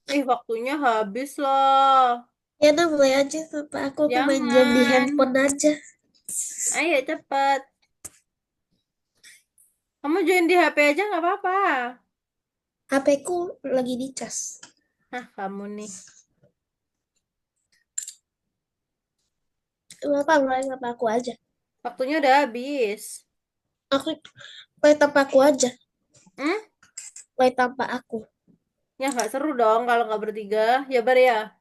Speaker 1: Waktunya habis loh.
Speaker 3: Ya udah mulai aja sampai aku main game di
Speaker 1: Jangan.
Speaker 3: handphone aja.
Speaker 1: Ayo cepat. Kamu join di HP aja nggak apa-apa.
Speaker 3: HP ku lagi dicas.
Speaker 1: Kamu nih.
Speaker 3: Kenapa mulai tanpa aku aja?
Speaker 1: Waktunya udah habis.
Speaker 3: Aku play tanpa aku aja.
Speaker 1: Hmm?
Speaker 3: Play tanpa aku.
Speaker 1: Ya nggak seru dong kalau nggak bertiga. Ya Bar ya.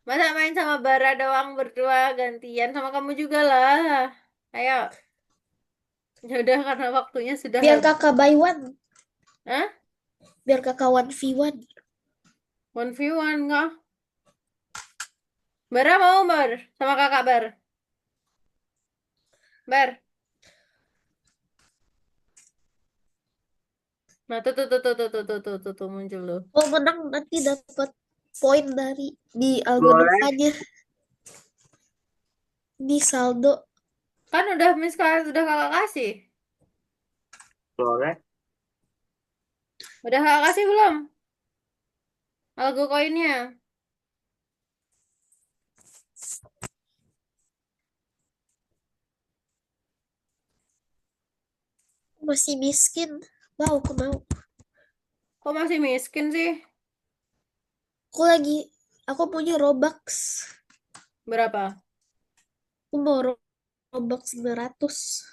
Speaker 1: Masa main sama Bara doang berdua gantian sama kamu juga lah. Ayo. Ya udah karena waktunya sudah
Speaker 3: Biar
Speaker 1: habis.
Speaker 3: kakak buy one.
Speaker 1: Hah?
Speaker 3: Biar kakak 1v1.
Speaker 1: 1v1 nggak? Bara mau Bar sama kakak Bar. Bar. Nah tuh muncul tuh.
Speaker 3: Kalau menang nanti dapat poin dari di
Speaker 2: Boleh.
Speaker 3: algoritmanya. Di saldo.
Speaker 1: Kan udah udah kakak kasih.
Speaker 2: Boleh.
Speaker 1: Udah kakak kasih belum? Algo koinnya.
Speaker 3: Masih miskin. Mau, aku mau.
Speaker 1: Kok masih miskin sih?
Speaker 3: Aku punya Robux.
Speaker 1: Berapa?
Speaker 3: Aku mau Robux 900.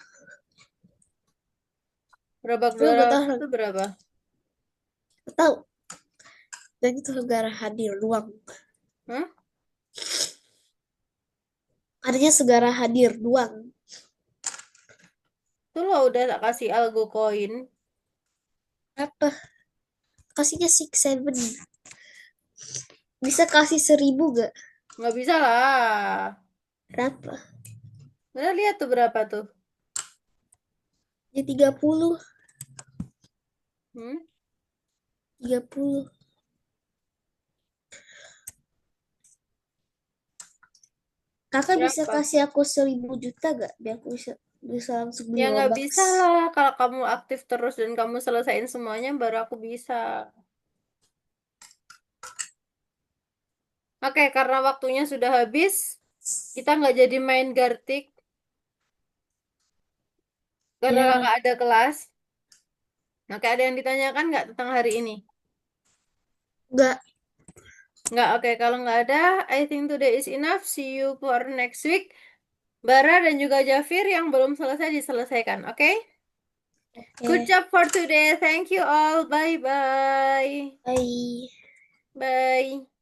Speaker 1: Berapa
Speaker 3: Tapi gak
Speaker 1: 200
Speaker 3: tahu,
Speaker 1: itu berapa?
Speaker 3: gak tahu. Dan itu negara hadir doang.
Speaker 1: Hah?
Speaker 3: Artinya segara hadir doang.
Speaker 1: Tuh lo udah tak kasih algo koin.
Speaker 3: Apa? Kasihnya 6-7. Bisa kasih 1000 gak?
Speaker 1: Nggak bisa lah.
Speaker 3: Berapa?
Speaker 1: Udah lihat tuh berapa tuh.
Speaker 3: Ya 30.
Speaker 1: Hmm?
Speaker 3: 30. Kakak bisa
Speaker 1: Berapa?
Speaker 3: kasih aku 1000 juta gak? Biar aku bisa langsung beli
Speaker 1: Ya nggak
Speaker 3: Robux.
Speaker 1: bisa lah. Kalau kamu aktif terus dan kamu selesaiin semuanya baru aku bisa. Oke, karena waktunya sudah habis, kita nggak jadi main Gartic karena
Speaker 3: Ya,
Speaker 1: kakak ada kelas. Oke, ada yang ditanyakan nggak tentang hari ini?
Speaker 3: enggak.
Speaker 1: Nggak, oke. Kalau nggak ada, I think today is enough. See you for next week. Bara dan juga Jafir yang belum selesai diselesaikan, oke? Good
Speaker 3: Oke.
Speaker 1: job for today. Thank you all. Bye-bye.
Speaker 3: Bye.
Speaker 1: Bye.